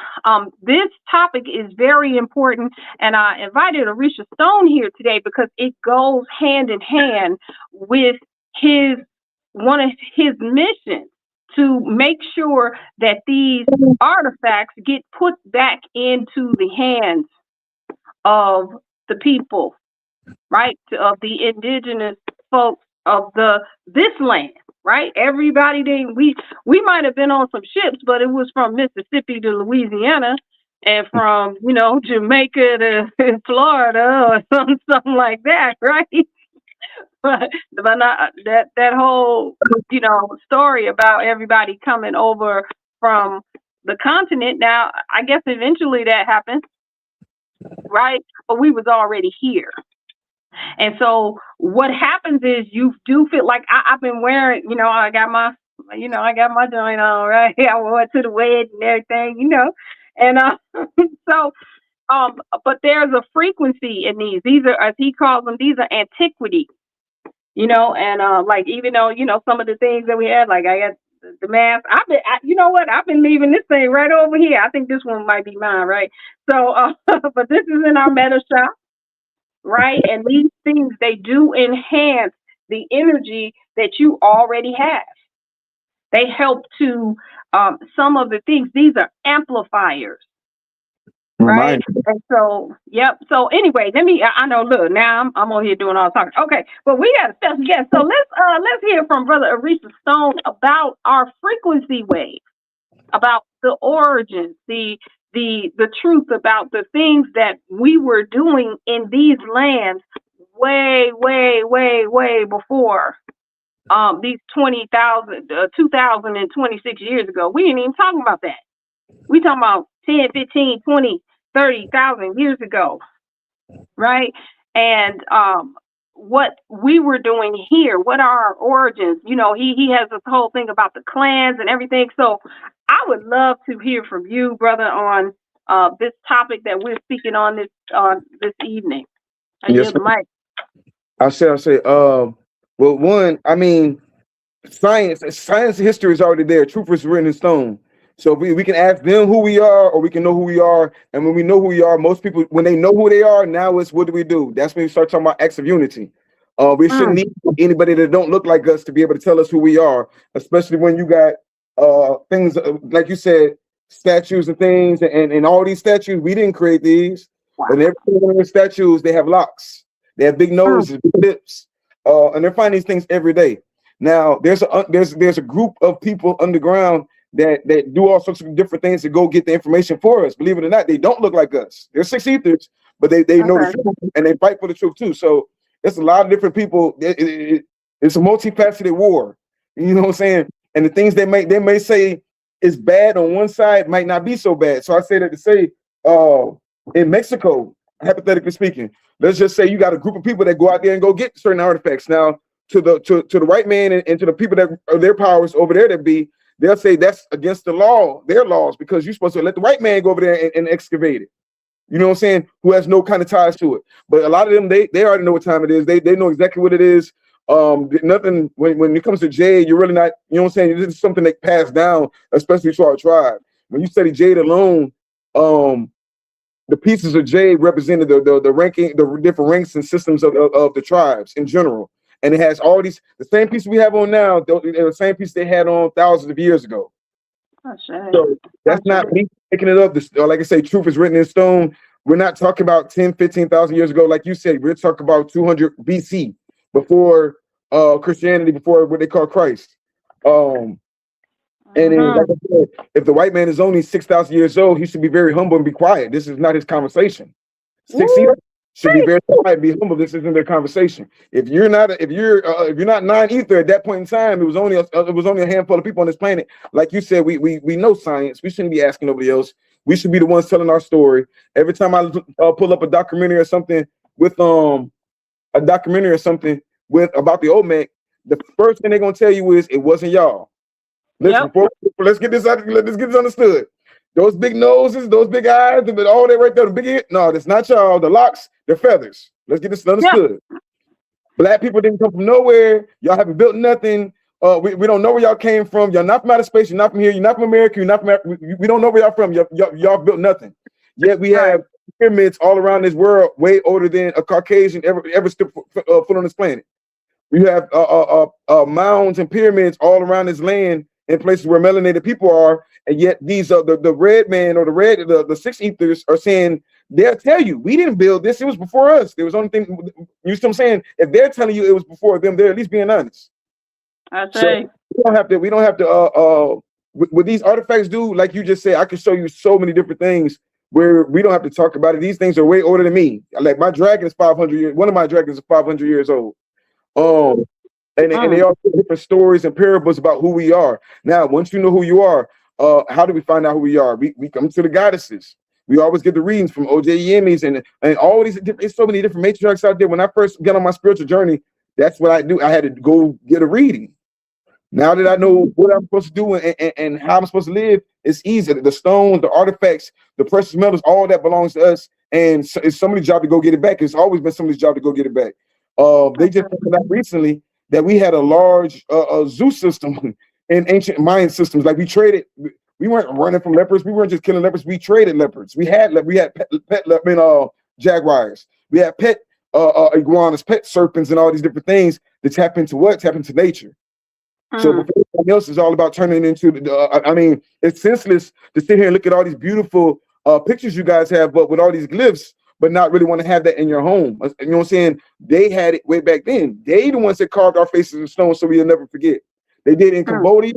this topic is very important, and I invited Orisha Stone here today because it goes hand in hand with one of his missions to make sure that these artifacts get put back into the hands of the people, right? Of the indigenous folks of this land. Right, everybody. We might have been on some ships, but it was from Mississippi to Louisiana, and from Jamaica to Florida or something like that, right? But not that whole story about everybody coming over from the continent. Now, I guess eventually that happened, right? But we was already here. And so what happens is you do feel like I've been wearing, I got my You know, I got my joint on, right? I went to the wedding and everything, you know. And so but there's a frequency in these. These are, as he calls them, these are antiquity, you know, and like, even though, you know, some of the things that we had, like I got the mask. You know what? I've been leaving this thing right over here. I think this one might be mine, right? So, but this is in our meta shop, right? And these things, they do enhance the energy that you already have. They help to some of the things. These are amplifiers, right? And so, yep. So anyway, I know. Look, now I'm over here doing all the talking. Okay, but we got a special guest. So let's hear from Brother Aretha Stone about our frequency wave, about the origins, the truth about the things that we were doing in these lands way, way, way, way before these 2,026 years ago. We ain't even talking about that. We talking about 10, 15, 20, 30,000 years ago, right? And what we were doing here, what are our origins? You know, he has this whole thing about the clans and everything. So I would love to hear from you, brother, on this topic that we're speaking on this evening. I Yes, yield the mic. I say, well, one, I mean, science history is already there. Truth is written in stone. So we can ask them who we are, or we can know who we are. And when we know who we are, most people, when they know who they are, now it's what do we do? That's when we start talking about acts of unity. We shouldn't need anybody that don't look like us to be able to tell us who we are, especially when you got things like you said, statues and things, and all these statues. We didn't create these, but every one of the statues, they have locks, they have big noses, big lips, and they're finding these things every day. Now there's a group of people underground that do all sorts of different things to go get the information for us. Believe it or not, they don't look like us. They're six ethers, but they know the truth and they fight for the truth too. So it's a lot of different people. It's a multifaceted war. You know what I'm saying? And the things they may say is bad on one side might not be so bad. So I say that to say, in Mexico, hypothetically speaking, let's just say you got a group of people that go out there and go get certain artifacts. Now, to the white man and to the people that are their powers over there that be, they'll say that's against the law, their laws, because you're supposed to let the white man go over there and excavate it. You know what I'm saying? Who has no kind of ties to it. But a lot of them, they already know what time it is. They know exactly what it is. Nothing when it comes to jade, you're really not, you know what I'm saying? This is something that passed down, especially to our tribe. When you study jade alone, the pieces of jade represented the ranking, the different ranks and systems of the tribes in general. And it has all these, the same pieces we have on now, the same piece they had on thousands of years ago. So that's not me picking it up. Like I say, truth is written in stone. We're not talking about 10, 15,000 years ago. Like you said, we're talking about 200 BC, before Christianity, before what they call Christ. And then, like I said, if the white man is only 6,000 years old, he should be very humble and be quiet. This is not his conversation. 6 years should be very quiet, be humble. This isn't their conversation. If you're not nine ether at that point in time, it was only a handful of people on this planet. Like you said, we know science. We shouldn't be asking nobody else. We should be the ones telling our story. Every time I pull up a documentary or something with about the Olmec, the first thing they're gonna tell you is it wasn't y'all. Listen, let's get this out. Let's get this understood. Those big noses, those big eyes, all that right there, the big ear. No, that's not y'all. The locks, they're feathers. Let's get this understood. Black people didn't come from nowhere. Y'all haven't built nothing. We don't know where y'all came from. Y'all not from outer space. You're not from here. You're not from America. You're not from. We don't know where y'all from. Y'all built nothing. Yet we have pyramids all around this world, way older than a Caucasian ever stood foot on this planet. We have mounds and pyramids all around this land in places where melanated people are, and yet these are the red man or the six ethers are saying, they'll tell you we didn't build this, it was before us. There was only thing, you know what I'm saying? If they're telling you it was before them, they're at least being honest. I say so we don't have to what these artifacts do, like you just said, I can show you so many different things where we don't have to talk about it. These things are way older than me. Like my dragon is 500 years, one of my dragons is 500 years old. And they all tell different stories and parables about who we are. Now, once you know who you are, how do we find out who we are? We come to the goddesses. We always get the readings from OJ Yemis and all these different, there's so many different matriarchs out there. When I first got on my spiritual journey, that's what I do. I had to go get a reading. Now that I know what I'm supposed to do and how I'm supposed to live, it's easy. The stones, the artifacts, the precious metals, all that belongs to us. And it's somebody's job to go get it back. It's always been somebody's job to go get it back. They just found out recently that we had a large zoo system in ancient Mayan systems. Like we traded, we weren't running from leopards. We weren't just killing leopards. We traded leopards. We had pet jaguars. We had pet iguanas, pet serpents, and all these different things that tap into what? Tap into nature. So everything else is all about turning into I mean, it's senseless to sit here and look at all these beautiful pictures you guys have, but with all these glyphs, but not really want to have that in your home. You know what I'm saying? They had it way back then. They the ones that carved our faces in stone so we'll never forget. They did it in Cambodia,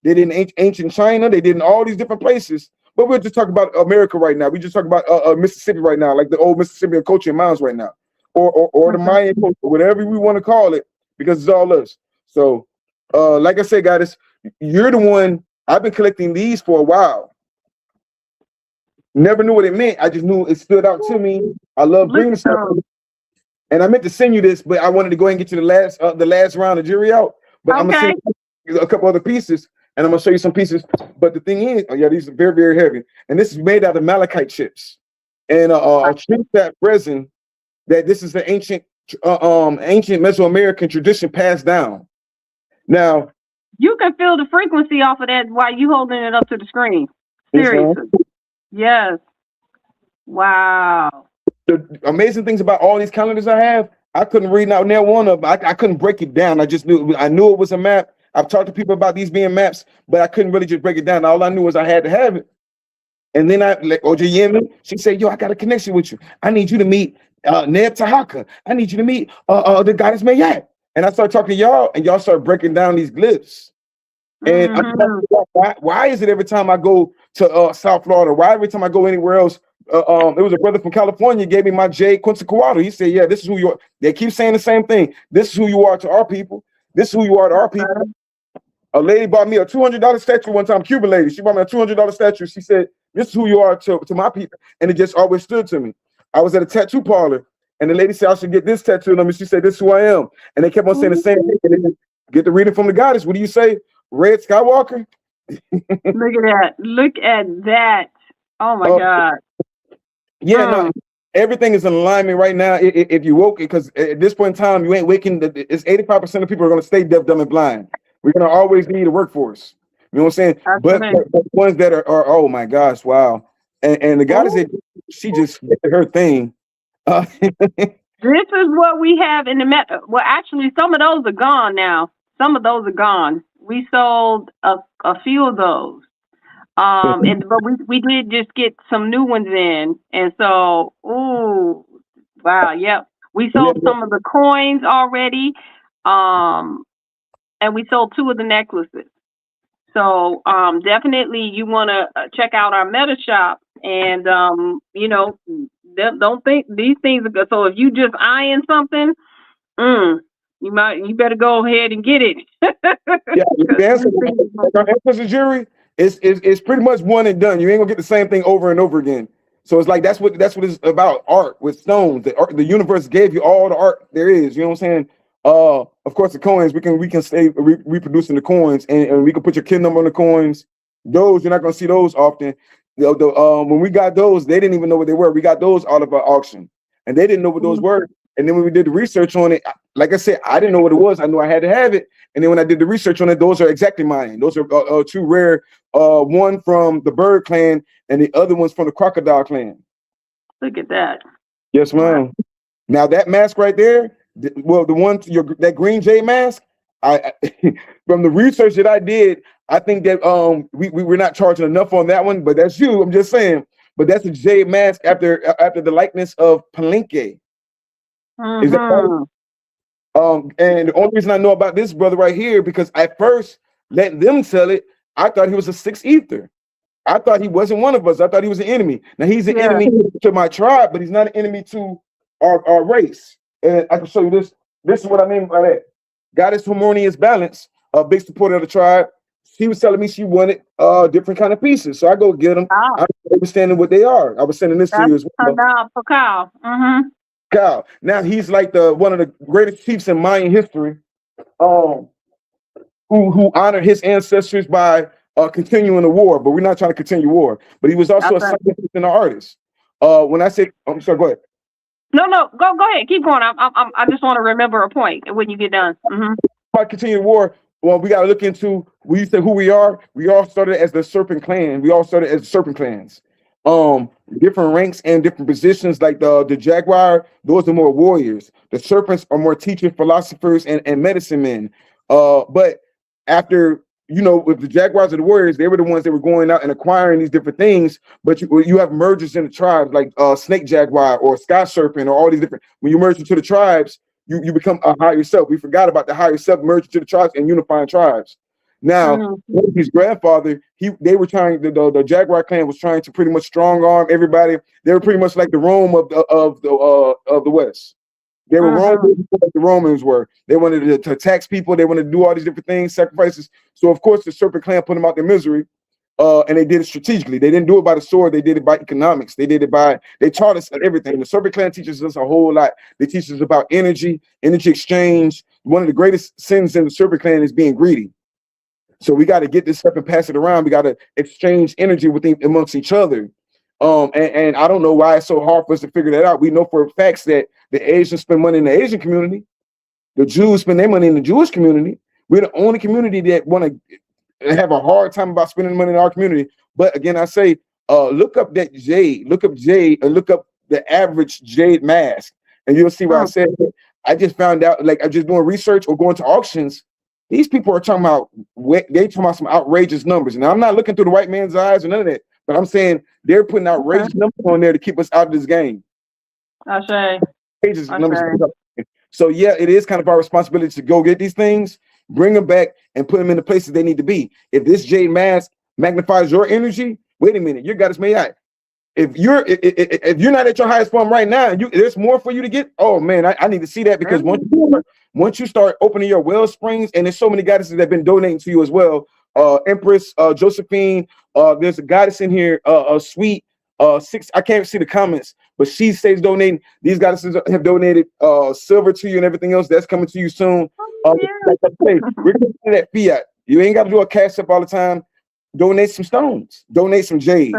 they did it in ancient China, they did it in all these different places. But we're just talking about America right now. We just talk about Mississippi right now, like the old Mississippian culture and mounds right now, or the Mayan culture, whatever we want to call it, because it's all us. So. Like I said, guys, you're the one. I've been collecting these for a while. Never knew what it meant. I just knew it stood out to me. I love green stuff. And I meant to send you this, but I wanted to go ahead and get you the last round of jury out. But I'm gonna send you a couple other pieces, and I'm gonna show you some pieces. But the thing is, yeah, these are very, very heavy. And this is made out of malachite chips and a tree sap resin. That this is the ancient Mesoamerican tradition passed down. Now you can feel the frequency off of that while you holding it up to the screen. Seriously. Yes. Wow. The amazing things about all these calendars I have, I couldn't read out there one of them. I couldn't break it down. I knew it was a map. I've talked to people about these being maps, but I couldn't really just break it down. All I knew was I had to have it. And then I like OJ Yemen, she said, yo, I got a connection with you. I need you to meet Neb Tahaka. I need you to meet the goddess Mayat. And I started talking to y'all, and y'all started breaking down these glyphs. And why is it every time I go to South Florida, why every time I go anywhere else, there was a brother from California gave me my J. Quetzalcoatl. He said, yeah, this is who you are. They keep saying the same thing. This is who you are to our people. This is who you are to our people. A lady bought me a $200 statue one time, Cuban lady. She bought me a $200 statue. She said, this is who you are to my people. And it just always stood to me. I was at a tattoo parlor. And the lady said, I should get this tattoo on me. She said, this is who I am. And they kept on saying the same thing. And then get the reading from the goddess. What do you say? Red Skywalker? Look at that. Look at that. Oh, my God. Yeah, no, everything is in alignment right now. If you woke it, because at this point in time, you ain't waking. It's 85% of people are going to stay deaf, dumb, and blind. We're going to always need a workforce. You know what I'm saying? But the ones that are, oh, my gosh, wow. And the goddess, she just did her thing. This is what we have in the well, actually, some of those are gone now. Some of those are gone. We sold a few of those, but we did just get some new ones in, and so wow, yep. We sold some of the coins already, and we sold 2 of the necklaces. So definitely, you want to check out our meta shop, and you know. Don't think these things are good. So if you just eyeing something, you better go ahead and get it. Yeah, the answer jury is pretty much one and done. You ain't gonna get the same thing over and over again. So it's like that's what it's about. Art with stones. The universe gave you all the art there is. You know what I'm saying? Of course, the coins we can stay reproducing the coins, and we can put your KIN number on the coins. Those you're not gonna see those often. When we got those, they didn't even know what they were. We got those out of our auction, and they didn't know what those were. And then when we did the research on it, like I said, I didn't know what it was. I knew I had to have it. And then when I did the research on it, those are exactly mine. Those are 2 rare. One from the bird clan, and the other one's from the crocodile clan. Look at that. Yes, ma'am. Now that mask right there, the one that green jade mask. I from the research that I did, I think that we're not charging enough on that one, but that's you. I'm just saying. But that's a jade mask after the likeness of Palenque. Is that right? And the only reason I know about this brother right here, because at first letting them sell it, I thought he was a 6th ether. I thought he wasn't one of us. I thought he was an enemy. Now he's an enemy to my tribe, but he's not an enemy to our race. And I can show you this. This is what I mean by that. Goddess Harmonious Balance, a big supporter of the tribe. She was telling me she wanted different kind of pieces. So I go get them. I'm understanding what they are. I was sending this to you as well. For Kyle. Kyle. Now he's like one of the greatest chiefs in Mayan history. Who who honored his ancestors by continuing the war, but we're not trying to continue war. But he was also a scientist and an artist. When I said, I'm sorry, go ahead. No, go ahead, keep going. I just want to remember a point when you get done. About continuing war, well, we got to look into. When you say who we are, we all started as the Serpent Clan. We all started as Serpent Clans. Different ranks and different positions. Like the Jaguar, those are more warriors. The Serpents are more teachers, philosophers, and medicine men. But after, with the Jaguars and the Warriors, they were the ones that were going out and acquiring these different things. But you have mergers in the tribes, like Snake Jaguar or Sky Serpent, or all these different. When you merge into the tribes, you become a higher self. We forgot about the higher self merging to the tribes and unifying tribes. Now, his grandfather, they were trying. The Jaguar clan was trying to pretty much strong arm everybody. They were pretty much like the Rome of the West. They were Romans, like the Romans were. They wanted to tax people. They wanted to do all these different things, sacrifices. So of course, the Serpent Clan put them out their misery, and they did it strategically. They didn't do it by the sword. They did it by economics. They taught us everything. The Serpent Clan teaches us a whole lot. They teach us about energy exchange. One of the greatest sins in the Serpent Clan is being greedy. So we got to get this stuff and pass it around. We got to exchange energy amongst each other. And I don't know why it's so hard for us to figure that out. We know for facts that the Asians spend money in the Asian community. The Jews spend their money in the Jewish community. We're the only community that want to have a hard time about spending money in our community. But again, I say, look up that jade. Look up jade, and look up the average jade mask, and you'll see what I said. I just found out, like, I'm just doing research or going to auctions. These people are talking about some outrageous numbers. And I'm not looking through the white man's eyes or none of that, but I'm saying they're putting outrageous numbers on there to keep us out of this game. Outrageous numbers. So yeah, it is kind of our responsibility to go get these things, bring them back, and put them in the places they need to be. If this jade mask magnifies your energy, wait a minute, you got us may I. If you're not at your highest form right now, and there's more for you to get. Oh man, I need to see that, because once you start opening your well springs, and there's so many goddesses that have been donating to you as well. Empress Josephine, there's a goddess in here, Sweet 6. I can't see the comments, but she stays donating. These goddesses have donated silver to you and everything else that's coming to you soon. Like I say, we're going to that fiat. You ain't got to do a cash up all the time. Donate some stones. Donate some jade.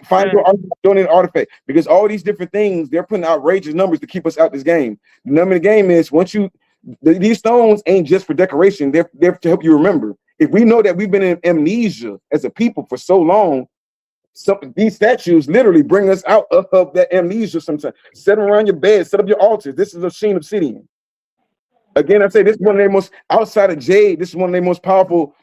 Find your donate an artifact, because all these different things, they're putting outrageous numbers to keep us out this game. The number of the game is, these stones ain't just for decoration, they're to help you remember. If we know that we've been in amnesia as a people for so long, these statues literally bring us out of that amnesia sometimes. Set them around your bed, set up your altars. This is a sheen obsidian. Again, I say this is one of the most, outside of jade, this is one of the most powerful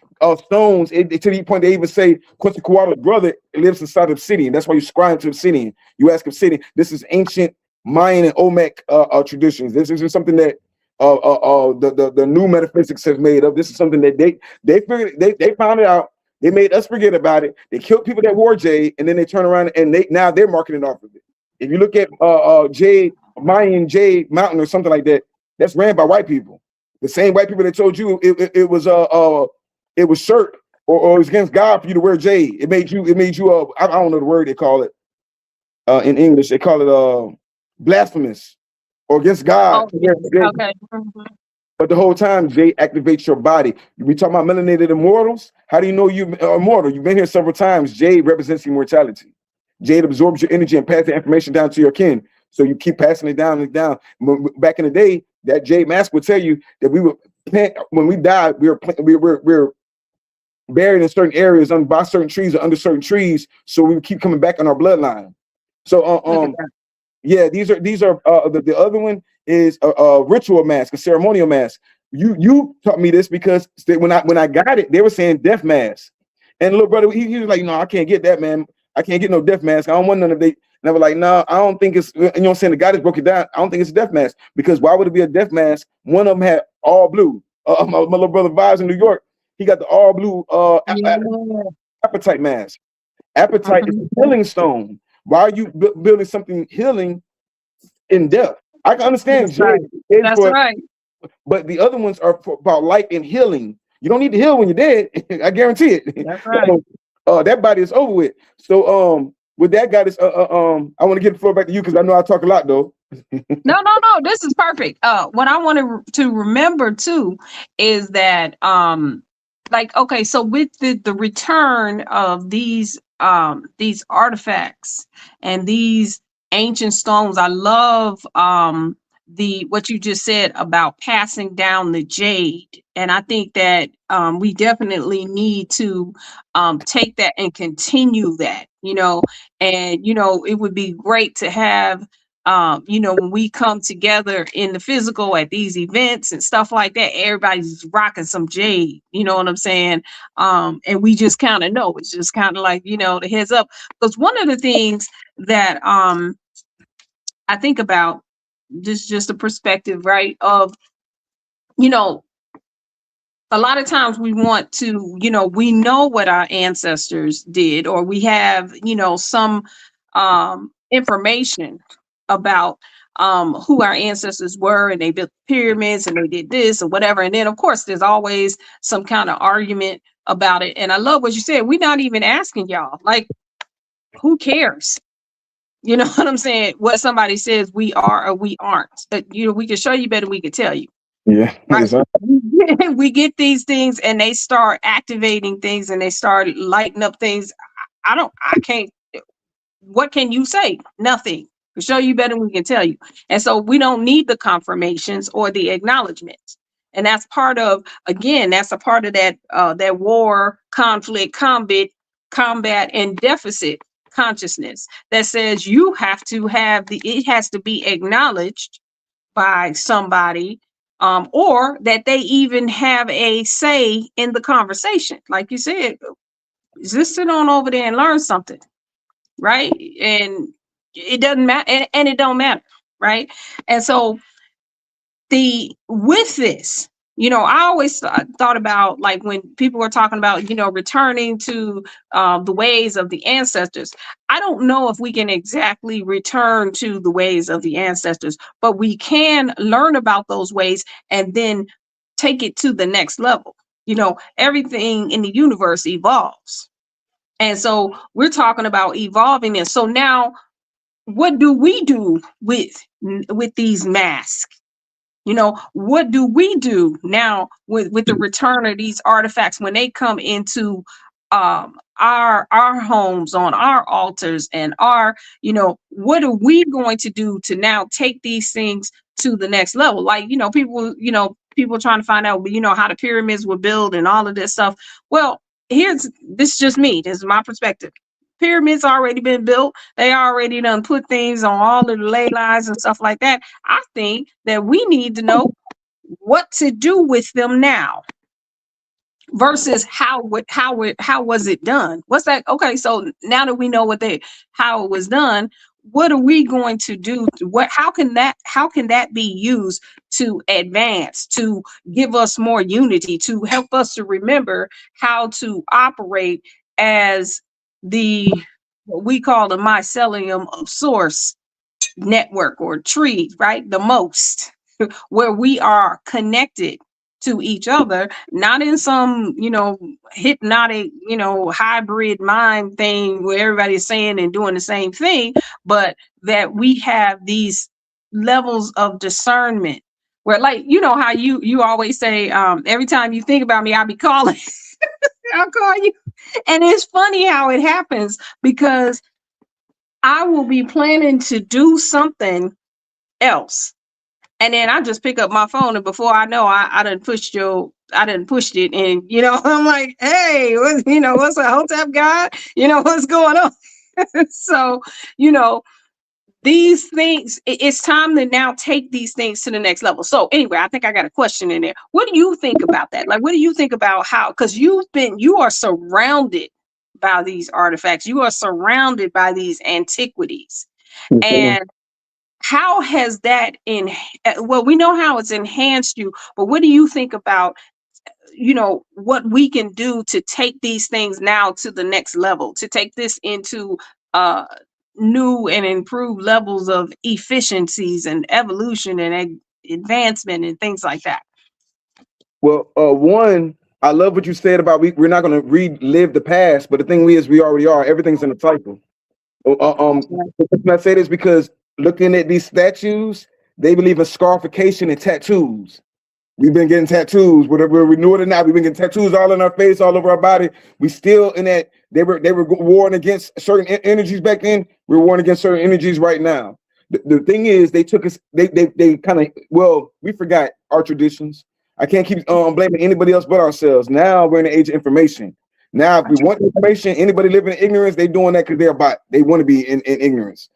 stones. To the point they even say Quetzalcoatl's brother lives inside of obsidian. That's why you scribe to obsidian. You ask obsidian. This is ancient Mayan and Olmec traditions. This isn't something that the new metaphysics has made up. This is something that they figured, they found it out. They made us forget about it. They killed people that wore jade, and then they turn around and now they're marketing off of it. If you look at jade, Mayan Jade Mountain or something like that, that's ran by white people. The same white people that told you it was shirt or it was against God for you to wear jade. It made you I don't know the word they call it in English. They call it blasphemous or against God. Okay. But the whole time, jade activates your body. We talk about melanated immortals. How do you know you're immortal? You've been here several times. Jade represents immortality. Jade absorbs your energy and passes the information down to your kin. So you keep passing it down and down. Back in the day, that jade mask would tell you that we were when we died, we were buried in certain areas by certain trees or under certain trees. So we would keep coming back on our bloodline. So yeah, these are the other one is a ritual mask, a ceremonial mask. You taught me this because when I got it, they were saying death mask. And little brother, he was like, no, I can't get that, man. I can't get no death mask. I don't want none of they. And I was like, no, I don't think it's, you know what I'm saying? The guy that broke it down, I don't think it's a death mask, because why would it be a death mask? One of them had all blue. My little brother Vibes in New York, he got the all blue appetite mask. Appetite is a healing stone. Why are you building something healing in death? I can understand. That's right. But the other ones are about life and healing. You don't need to heal when you're dead. I guarantee it. That's right. That body is over with. So with that, guys, I want to get the floor back to you because I know I talk a lot though. No. This is perfect. What I wanted to remember too is that, like, okay, so with the return of these artifacts and these ancient stones, I love the what you just said about passing down the jade, and I think that we definitely need to take that and continue that. And it would be great to have when we come together in the physical at these events and stuff like that, everybody's rocking some jade, you know what I'm saying? And we just kind of know, it's just kind of like, the heads up. Because one of the things that I think about, just a perspective, right, of, you know, a lot of times we want to, we know what our ancestors did, or we have, some information about who our ancestors were, and they built pyramids and they did this or whatever. And then, of course, there's always some kind of argument about it. And I love what you said. We're not even asking y'all, like, who cares? You know what I'm saying? What somebody says we are or we aren't. We can show you better, we can tell you. Yeah, Right. exactly. We get these things and they start activating things and they start lighting up things. I can't, what can you say? Nothing. We show you better than we can tell you. And so we don't need the confirmations or the acknowledgments. And that's part of, again, that's a part of that war, conflict, combat, and deficit consciousness that says you have to have it has to be acknowledged by somebody, or that they even have a say in the conversation. Like you said, just sit on over there and learn something, right? And it doesn't matter, and it don't matter, right? And so with this, I always thought about, like, when people were talking about, returning to the ways of the ancestors. I don't know if we can exactly return to the ways of the ancestors, but we can learn about those ways and then take it to the next level. Everything in the universe evolves. And so we're talking about evolving it. So now, what do we do with these masks? What do we do now with the return of these artifacts when they come into our homes, on our altars, and what are we going to do to now take these things to the next level? Like, people trying to find out, how the pyramids were built and all of this stuff. Well, this is just me. This is my perspective. Pyramids already been built. They already done put things on all of the ley lines and stuff like that. I think that we need to know what to do with them now versus how was it done. What's that? Okay, so now that we know how it was done, what are we going to do? How can that be used to advance, to give us more unity, to help us to remember how to operate as what we call the mycelium of source network or tree, right? The most, where we are connected to each other, not in some, hypnotic, hybrid mind thing where everybody's saying and doing the same thing, but that we have these levels of discernment where, like, how you always say, every time you think about me, I'll be calling. I'll call you. And it's funny how it happens, because I will be planning to do something else, and then I just pick up my phone, and before I know, I done pushed it, and I'm like, hey, what's a hotep guy? What's going on? So, these things, it's time to now take these things to the next level. So anyway, I think I got a question in there. What do you think about that? Like, what do you think about how, because you are surrounded by these artifacts, you are surrounded by these antiquities, and how has that well, we know how it's enhanced you, but what do you think about, what we can do to take these things now to the next level, to take this into new and improved levels of efficiencies and evolution and advancement and things like that? Well, one, I love what you said about we're not going to relive the past, but the thing is, we already are. Everything's in a cycle. Can I say this? Because looking at these statues, they believe in scarification and tattoos. We've been getting tattoos, whether we knew it or not. We've been getting tattoos all in our face, all over our body. We still in that. They were warring against certain energies back then. We're warring against certain energies right now. The thing is, they took us. They kind of, well, we forgot our traditions. I can't keep blaming anybody else but ourselves. Now we're in the age of information. Now, if we want information, anybody living in ignorance, they doing that because they're bot. They want to be in ignorance.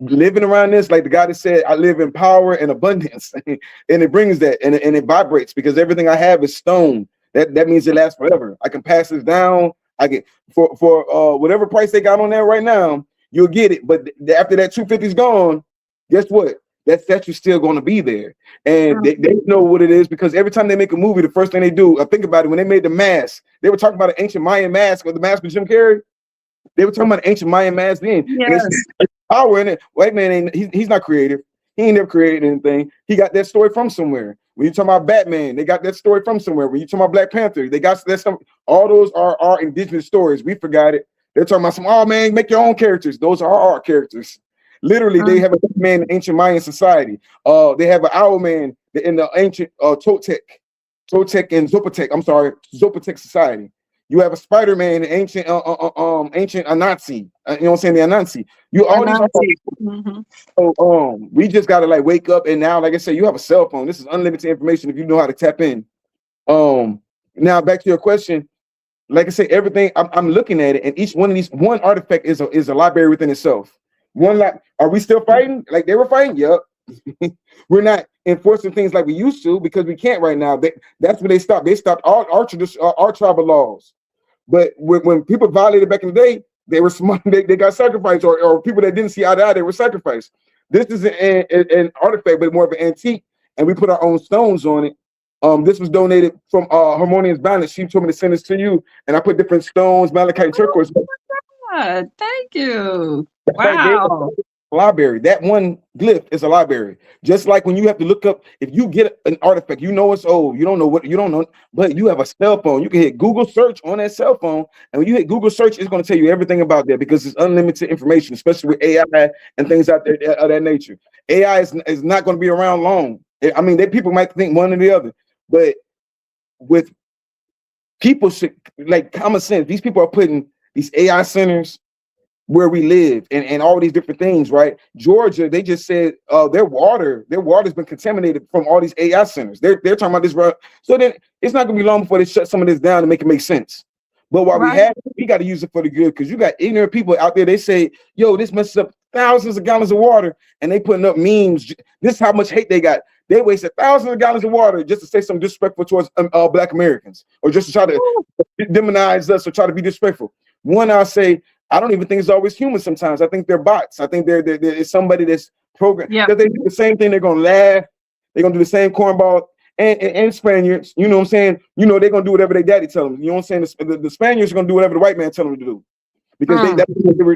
Living around this, like the guy that said, I live in power and abundance, and it brings that, and it vibrates because everything I have is stone. That means it lasts forever. I can pass this down. I get for whatever price they got on there right now, you'll get it. But after that 250 is gone, guess what? That statue's still going to be there, and they know what it is because every time they make a movie, the first thing they do, I think about it, when they made the mask, they were talking about an ancient Mayan mask or the mask of Jim Carrey. They were talking about ancient Mayan mask then. Yes. Power in it. White man ain't he's not creative. He ain't never created anything. He got that story from somewhere. When you talk about Batman, they got that story from somewhere. When you talk about Black Panther, they got that some. All those are our indigenous stories. We forgot it. They're talking about some. Oh man, make your own characters. Those are our characters. Literally, they have a man in ancient Mayan society. They have an owl man in the ancient Toltec and Zopotec. I'm sorry, Zopotec society. You have a Spider-Man in ancient ancient Anansi. You know what I'm saying? The Anansi. You all these are, so we just gotta like wake up, and now, like I said, you have a cell phone. This is unlimited information if you know how to tap in. Now back to your question. Like I said, everything I'm looking at it, and each one of these one artifact is a library within itself. One like, are we still fighting? Like they were fighting? Yep. We're not enforcing things like we used to because we can't right now. That's when they stopped. They stopped all our tribal laws. But when people violated back in the day, they were smart. They got sacrificed, or people that didn't see eye to eye, they were sacrificed. This is an artifact, but more of an antique, and we put our own stones on it. This was donated from Harmonious Balance. She told me to send this to you, and I put different stones, malachite, turquoise. God, thank you. Right, Wow. library. That one glyph is a library. Just like when you have to look up, if you get an artifact, you know it's old. You don't know what you don't know, but you have a cell phone. You can hit Google search on that cell phone, and when you hit Google search, it's going to tell you everything about that because it's unlimited information, especially with AI and things out there of that nature. AI is not going to be around long. I mean, people might think one or the other, but with people should like common sense. These people are putting these AI centers where we live and all these different things, right? Georgia, they just said their water's been contaminated from all these AI centers. They're talking about this, so then it's not gonna be long before they shut some of this down to make it make sense. But while we have it, we got to use it for the good because you got ignorant people out there. They say, yo, this messes up thousands of gallons of water, and they putting up memes. This is how much hate they got. They wasted thousands of gallons of water just to say something disrespectful towards Black Americans, or just to try to demonize us or try to be disrespectful. One, I'll say, I don't even think it's always human sometimes. I think they're bots. I think they're somebody that's programmed. Yeah. They do the same thing. They're going to laugh. They're going to do the same cornball. And Spaniards, you know what I'm saying? You know, they're going to do whatever their daddy tell them. You know what I'm saying? The Spaniards are going to do whatever the white man tell them to do. Because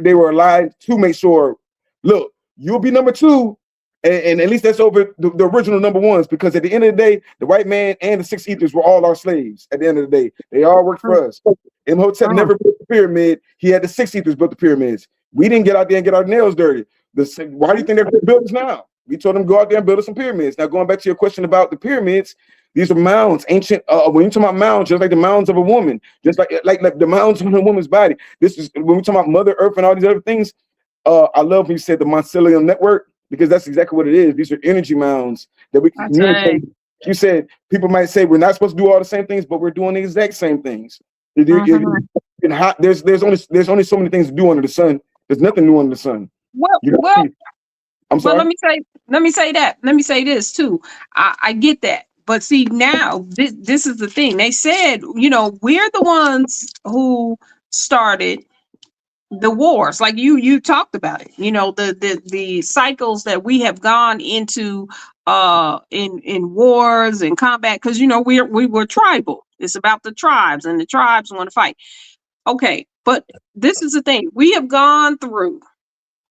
they were alive to make sure, look, you'll be number two. And at least that's over the original number ones. Because at the end of the day, the white man and the six ethers were all our slaves. At the end of the day, they all worked for us. Imhotep never built the pyramid. He had the six ethers built the pyramids. We didn't get out there and get our nails dirty. Why do you think they're going to build us now? We told them go out there and build us some pyramids. Now going back to your question about the pyramids, these are mounds, ancient. When you talk about mounds, just like the mounds of a woman, just like the mounds on a woman's body. This is when we talk about Mother Earth and all these other things. I love when you said the mycelium network because that's exactly what it is. These are energy mounds that we can communicate. You said people might say we're not supposed to do all the same things, but we're doing the exact same things. There's only so many things to do under the sun. There's nothing new under the sun. I'm sorry. Well, let me say this too. I get that. But see, now this is the thing. They said, you know, we're the ones who started the wars. Like you talked about it. You know, the cycles that we have gone into in wars and combat, because you know we were tribal. It's about the tribes, and the tribes want to fight. Okay, but this is the thing. We have gone through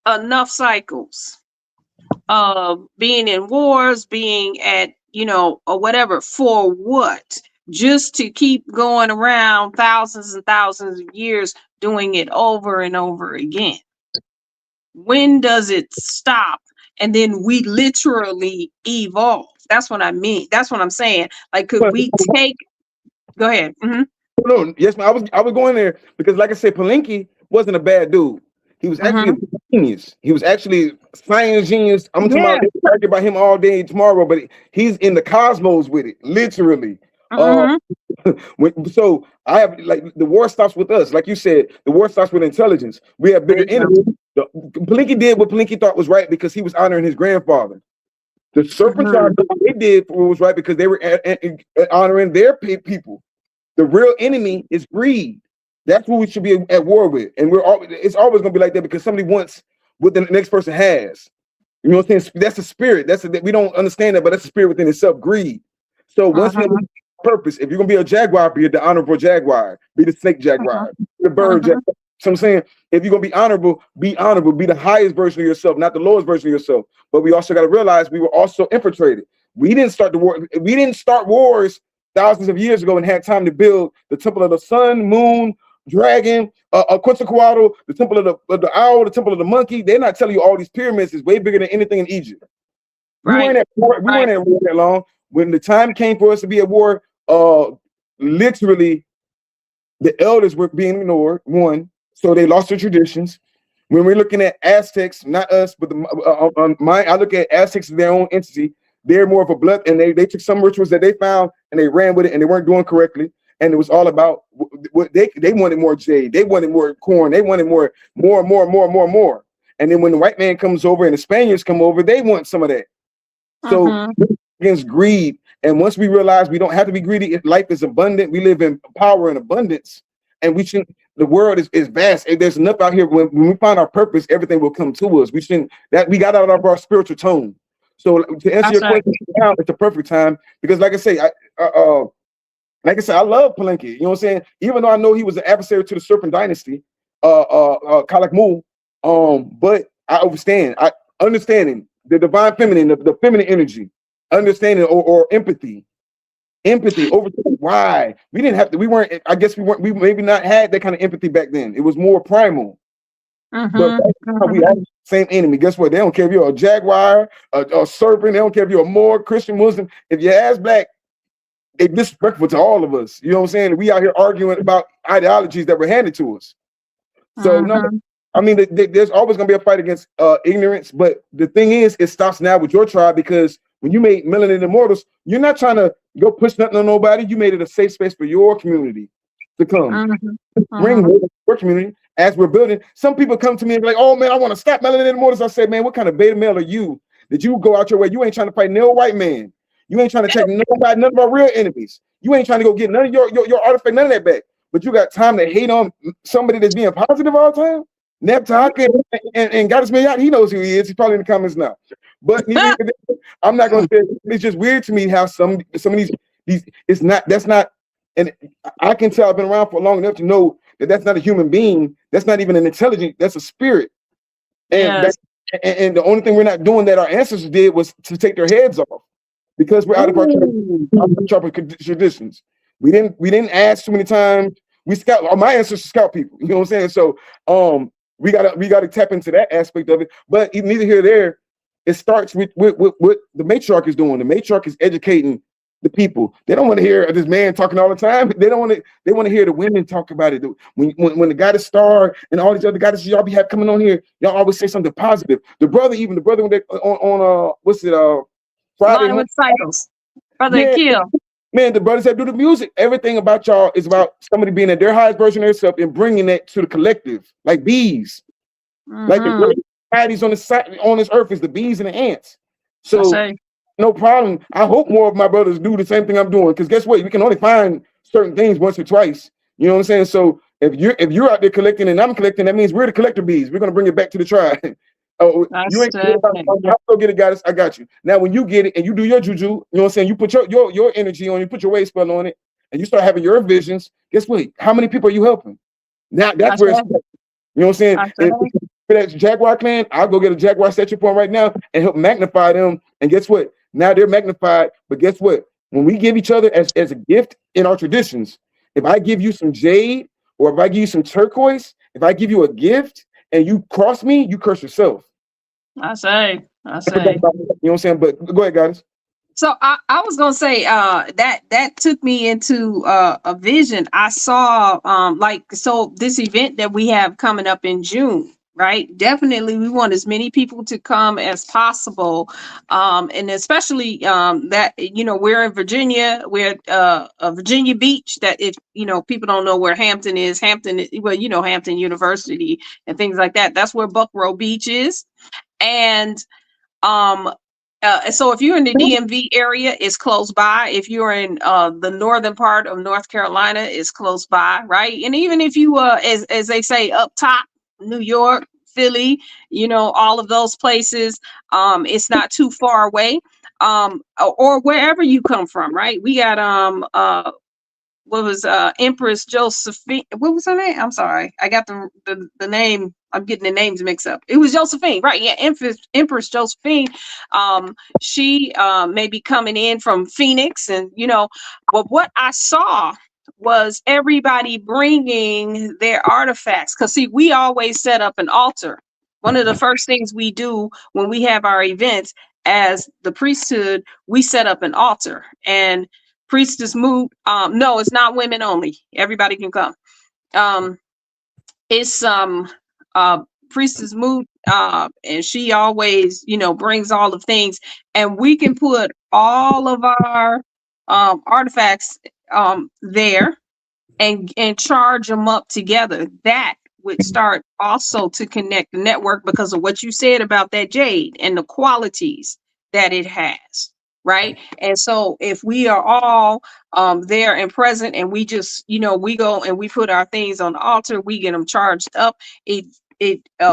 enough cycles of being in wars, being at, you know, or whatever, for what? Just to keep going around thousands and thousands of years doing it over and over again. When does it stop? And then we literally evolve. That's what I mean. That's what I'm saying. Like, could we take? Go ahead. Mm-hmm. No, yes, man. I was going there because, like I said, Palenque wasn't a bad dude. He was actually a genius. He was actually a science genius. I'm talking about, they argue about him all day tomorrow, but he's in the cosmos with it, literally. So I have, like, the war stops with us. Like you said, the war stops with intelligence. We have bigger enemies. Palenque did what Palenque thought was right because he was honoring his grandfather. The Serpentine, they did what was right because they were honoring their people. The real enemy is greed. That's what we should be at war with. And it's always going to be like that because somebody wants what the next person has. You know what I'm saying? That's a spirit. We don't understand that, but that's a spirit within itself, greed. So once we have purpose, if you're going to be a jaguar, be the honorable jaguar. Be the snake jaguar. Be the bird jaguar. So I'm saying, if you're going to be honorable, be the highest version of yourself, not the lowest version of yourself. But we also got to realize we were also infiltrated. We didn't start the war. We didn't start wars thousands of years ago and had time to build the temple of the sun, moon, dragon, Quetzalcoatl, the temple of the owl, the temple of the monkey. They're not telling you all these pyramids is way bigger than anything in Egypt. We weren't at war that long. When the time came for us to be at war, literally the elders were being ignored, one, so they lost their traditions. When we're looking at Aztecs, not us, but I look at Aztecs as their own entity. They're more of a blood, and they took some rituals that they found and they ran with it, and they weren't doing correctly. And it was all about what they wanted more jade, they wanted more corn, they wanted more. And then when the white man comes over and the Spaniards come over, they want some of that. So against greed. And once we realize we don't have to be greedy, if life is abundant, we live in power and abundance, and we shouldn't. The world is vast. There's enough out here. When we find our purpose, everything will come to us. We shouldn't. That we got out of our spiritual tone. So to answer your question now, it's the perfect time because, like I say, I love Palenque. You know what I'm saying? Even though I know he was an adversary to the Serpent Dynasty, Kalak Mu, but I understanding the divine feminine, the feminine energy, understanding or empathy over why we didn't have to. We maybe not had that kind of empathy back then. It was more primal. But we have the same enemy. Guess what? They don't care if you're a jaguar, a serpent. They don't care if you're a Moor, Christian, Muslim. If your ass black, they disrespectful to all of us. You know what I'm saying? We out here arguing about ideologies that were handed to us. So no, I mean, there's always gonna be a fight against ignorance. But the thing is, it stops now with your tribe because when you made Melanin Immortals, you're not trying to go push nothing on nobody. You made it a safe space for your community to come. Bring your community. As we're building, some people come to me and be like, "Oh man, I want to stop Melanin Immortals." I say, "Man, what kind of beta male are you? Did you go out your way? You ain't trying to fight no white man. You ain't trying to take nobody, none of our real enemies. You ain't trying to go get none of your artifact, none of that back. But you got time to hate on somebody that's being positive all the time." Neptaka and Goddess Mayat, he knows who he is. He's probably in the comments now. But I'm not gonna say it's just weird to me how some of these that's not, and I can tell I've been around for long enough to know that that's not a human being. That's not even an intelligent. That's a spirit. And and the only thing we're not doing that our ancestors did was to take their heads off because we're out of our traditions. We didn't ask too many times. We scout. My ancestors scout people. You know what I'm saying? So we gotta tap into that aspect of it. But neither here nor there. It starts with what the matriarch is doing. The matriarch is educating the people. They don't want to hear this man talking all the time. They want to hear the women talk about it. When the goddess Star and all these other goddesses y'all be coming on here, y'all always say something positive. The brother when they on what's it Friday with Cycles, brother Kill. Man, the brothers that do the music, everything about y'all is about somebody being at their highest version of themselves and bringing that to the collective, like bees, like the patties on this earth is the bees and the ants. So no problem. I hope more of my brothers do the same thing I'm doing. Because guess what? We can only find certain things once or twice. You know what I'm saying? So if you're out there collecting and I'm collecting, that means we're the collector bees. We're gonna bring it back to the tribe. You ain't I'll go get it, goddess. I got you. Now when you get it and you do your juju, you know what I'm saying? You put your energy on, you put your weight spell on it, and you start having your visions. Guess what? How many people are you helping? Now that's where it's, you know what I'm saying? For that Jaguar clan, I'll go get a Jaguar statue point right now and help magnify them. And guess what? Now they're magnified. But guess what? When we give each other as a gift in our traditions, if I give you some jade or if I give you some turquoise, if I give you a gift and you cross me, you curse yourself. I say. You know what I'm saying? But go ahead, guys. So I was gonna say that took me into a vision. I saw so this event that we have coming up in June, right? Definitely we want as many people to come as possible. And especially that we're in Virginia, we're Virginia Beach, that if people don't know where Hampton is, well, Hampton University and things like that. That's where Buckrow Beach is. And so if you're in the DMV area, it's close by. If you're in the northern part of North Carolina, it's close by, right? And even if you, as they say, up top, New York, Philly, all of those places, it's not too far away, or wherever you come from, right? We got what was Empress Josephine? What was her name? I'm sorry, I got the name. I'm getting the names mixed up. It was Josephine, right? Yeah, Empress Josephine. She may be coming in from Phoenix, and but what I saw was everybody bringing their artifacts. Because see, we always set up an altar. One of the first things we do when we have our events as the priesthood, we set up an altar. And Priestess Moot, no, it's not women only. Everybody can come. It's Priestess Moot, and she always, brings all of things, and we can put all of our artifacts there and charge them up together. That would start also to connect the network because of what you said about that jade and the qualities that it has. Right. And so if we are all there and present, and we just, we go and we put our things on the altar, we get them charged up. It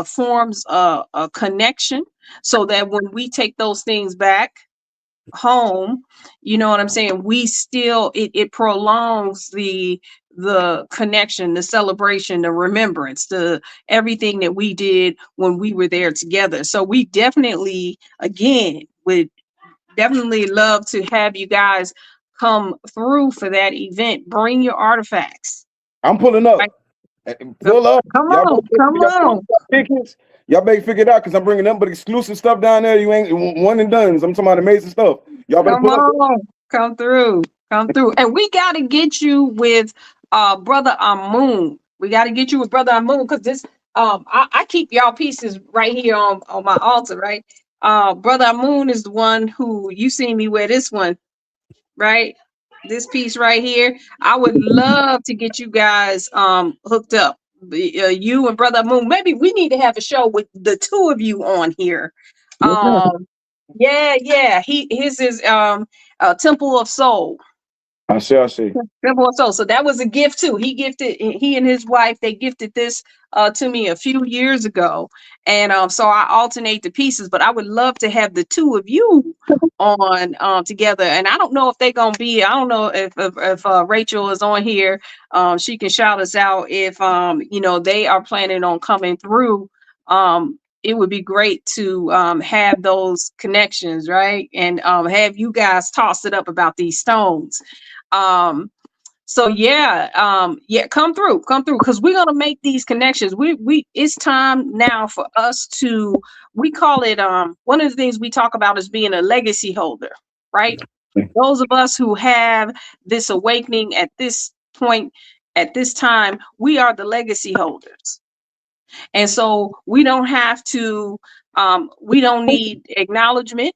forms a connection so that when we take those things back home, you know what I'm saying, we still, it prolongs the connection, the celebration, the remembrance, the everything that we did when we were there together. So we definitely, again, would definitely love to have you guys come through for that event. Bring your artifacts. I'm pulling up. Pull up. Come on. Y'all better figure it out because I'm bringing them but exclusive stuff down there. You ain't one and done. I'm talking about amazing stuff. Y'all better pull up. Come through. And we got to get you with Brother Amun. We got to get you with Brother Amun because this I keep y'all pieces right here on my altar, right? Brother Amun is the one who you see me wear this one, right? This piece right here. I would love to get you guys hooked up. You and Brother Amun. Maybe we need to have a show with the two of you on here. Yeah. His is Temple of Soul. I see. Temple of Soul. So that was a gift too. He and his wife, they gifted this to me a few years ago. And so I alternate the pieces, but I would love to have the two of you on together. And I don't know if they're gonna be, I don't know if Rachel is on here. She can shout us out if they are planning on coming through. It would be great to have those connections, right? And have you guys toss it up about these stones. So come through because we're gonna make these connections. We it's time now for us to, we call it one of the things we talk about is being a legacy holder, right? Those of us who have this awakening at this point, at this time, we are the legacy holders. And so we don't have to, we don't need acknowledgement.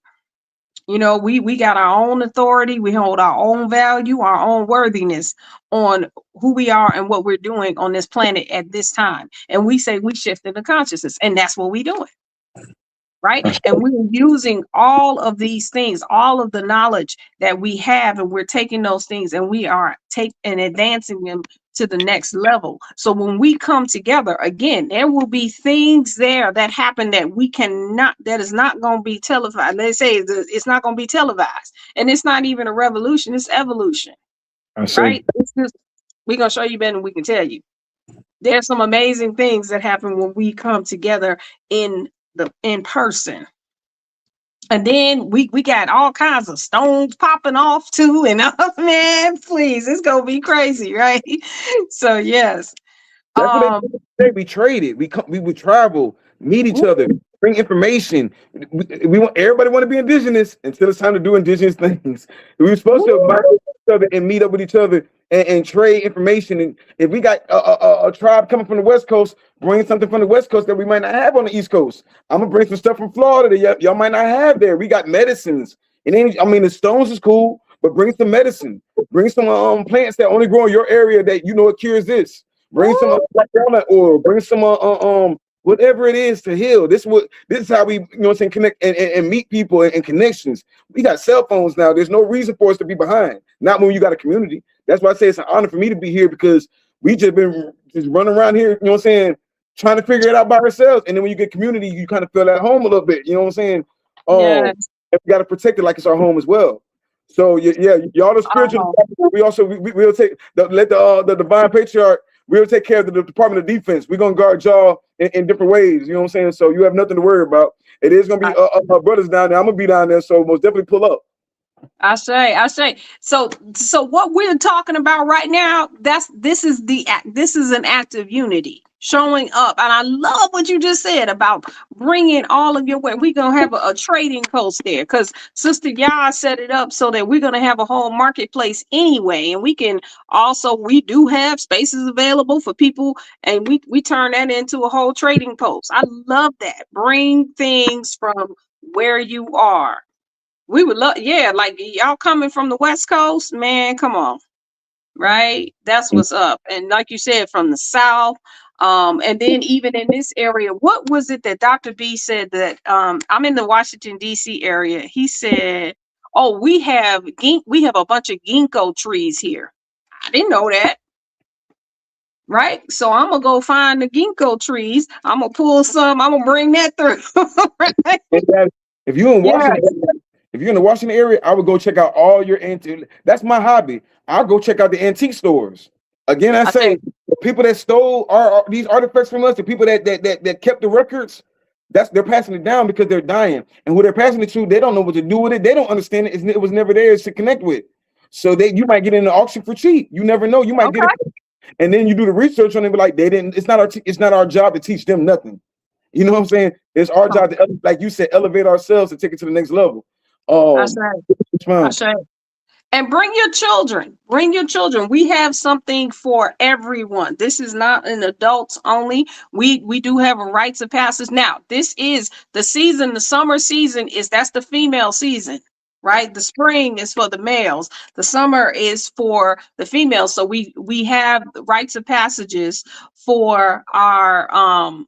We got our own authority. We hold our own value, our own worthiness on who we are and what we're doing on this planet at this time. And we say we shifted the consciousness, and that's what we're doing. Right. And we're using all of these things, all of the knowledge that we have, and we're taking those things and we are and advancing them to the next level. So when we come together again, there will be things there that happen that that is not going to be televised. They say it's not going to be televised, and it's not even a revolution, it's evolution. Right. It's just, we're going to show you better than we can tell you. There's some amazing things that happen when we come together in person. And then we got all kinds of stones popping off too. And man, please, it's gonna be crazy, right? So yes. That's what they say. We traded. We would travel, meet each other, bring information. We want everybody want to be indigenous until it's time to do indigenous things. We were supposed to migrate each other and meet up with each other and trade information. And if we got a tribe coming from the West Coast, bring something from the West Coast that we might not have on the East Coast. I'm gonna bring some stuff from Florida that y'all might not have there. We got medicines. And then, I mean, the stones is cool, but bring some medicine. Bring some plants that only grow in your area that you know it cures this. Bring some black walnut oil. Bring some whatever it is to heal. This is how we, you know what I'm saying, connect and meet people and connections. We got cell phones now. There's no reason for us to be behind. Not when you got a community. That's why I say it's an honor for me to be here, because we just been just running around here, you know what I'm saying, trying to figure it out by ourselves. And then when you get community, you kind of feel at home a little bit. You know what I'm saying? And we got to protect it like it's our home as well. So yeah, y'all the spiritual. We also we'll take the divine patriarch. We'll take care of the Department of Defense. We're gonna guard y'all in different ways. You know what I'm saying? So you have nothing to worry about. It is gonna be my brothers down there. I'm gonna be down there. So most definitely pull up. I say. So what we're talking about right now, this is an act of unity, showing up. And I love what you just said about bringing all of your way. We're going to have a trading post there, because Sister Yah set it up so that we're going to have a whole marketplace anyway. And we do have spaces available for people, and we turn that into a whole trading post. I love that. Bring things from where you are. We would love, like y'all coming from the West Coast, man, come on, right? That's what's up. And like you said, from the South, and then even in this area, what was it that Dr. B said that, I'm in the Washington, D.C. area. He said, oh, we have a bunch of ginkgo trees here. I didn't know that. Right. So I'm going to go find the ginkgo trees. I'm going to pull some, I'm going to bring that through. Right? If you're in Washington, if you're in the Washington area, I would go check out all your antique. That's my hobby. I'll go check out the antique stores. Again, I say the people that stole these artifacts from us, the people that kept the records, they're passing it down because they're dying. And who they're passing it to, they don't know what to do with it. They don't understand it. It was never theirs to connect with. So you might get in the auction for cheap. You never know. You might get it, and then you do the research on it, but like they didn't. It's not our job to teach them nothing. You know what I'm saying? It's our job to, like you said, elevate ourselves and take it to the next level. That's right. And bring your children. Bring your children. We have something for everyone. This is not an adults only. We do have a rites of passage. Now, this is the season. The summer season that's the female season, right? The spring is for the males. The summer is for the females. So we have rites of passages for our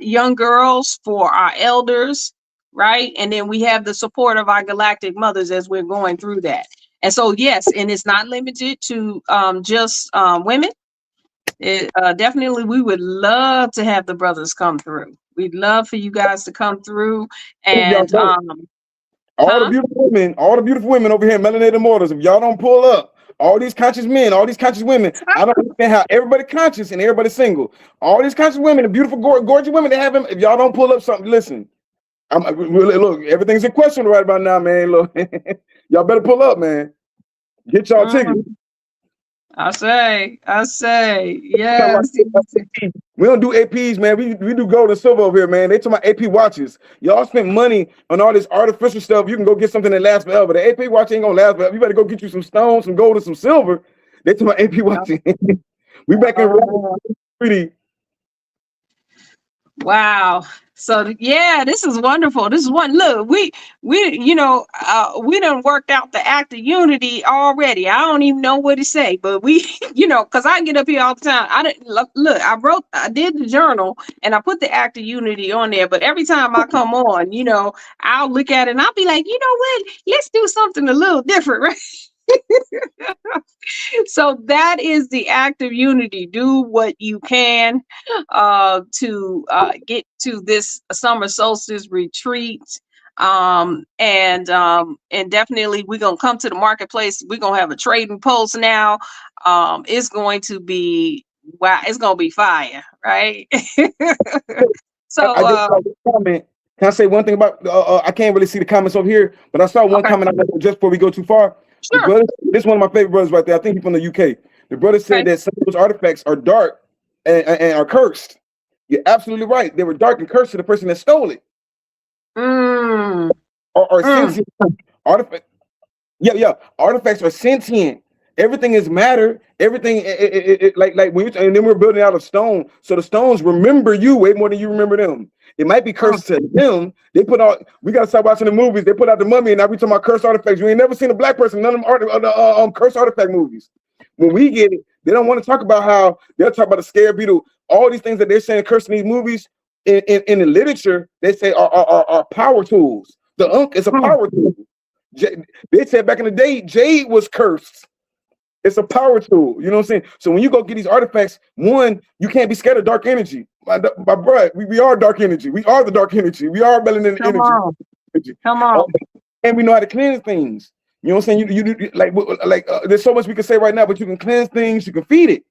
young girls, for our elders, right? And then we have the support of our galactic mothers as we're going through that. And so, yes, and it's not limited to just women. Definitely, we would love to have the brothers come through. We'd love for you guys to come through. And all the beautiful women over here, melanated mortals, if y'all don't pull up, all these conscious men, all these conscious women, I don't understand how everybody conscious and everybody single. All these conscious women, the beautiful, gorgeous women, they have them. If y'all don't pull up something, listen. Look, everything's in question right about now, man. Look, y'all better pull up, man. Get y'all tickets. I say, yes. We don't do APs, man. We do gold and silver over here, man. They talking about AP watches. Y'all spend money on all this artificial stuff. You can go get something that lasts forever. The AP watch ain't gonna last forever. You better go get you some stones, some gold, and some silver. They talking about AP watches. We back in pretty. Wow. So yeah, this is wonderful. This is one. Look, we done worked out the act of unity already. I don't even know what to say, but we, because I get up here all the time. I did the journal and I put the act of unity on there. But every time I come on, I'll look at it and I'll be like, you know what? Let's do something a little different, right? So that is the act of unity. Do what you can to get to this summer solstice retreat. And definitely we're gonna come to the marketplace. We're gonna have a trading post now. It's going to be it's gonna be fire, right? So can I say one thing about I can't really see the comments over here, but I saw one comment just before we go too far. Sure. This is one of my favorite brothers right there. I think he's from the UK. The brother said that some of those artifacts are dark and are cursed. You're absolutely right. They were dark and cursed to the person that stole it. Or sentient artifact. Yeah. Artifacts are sentient. Everything is matter. Everything like when you and then we're building out of stone. So the stones remember you way more than you remember them. It might be cursed to them. They put out. We gotta start watching the movies. They put out the Mummy, and now we talking about cursed artifacts. You ain't never seen a black person. None of them cursed artifact movies. When we get it, they don't want to talk about how they'll talk about the scared beetle. All these things that they're saying cursed in these movies. In the literature, they say are power tools. The Ankh is a power tool. They said back in the day, jade was cursed. It's a power tool. You know what I'm saying? So when you go get these artifacts, one, you can't be scared of dark energy. My bro, we are dark energy. We are the dark energy. We are melanin energy. Come on. And we know how to cleanse things. You know what I'm saying? You like there's so much we can say right now, but you can cleanse things. You can feed it.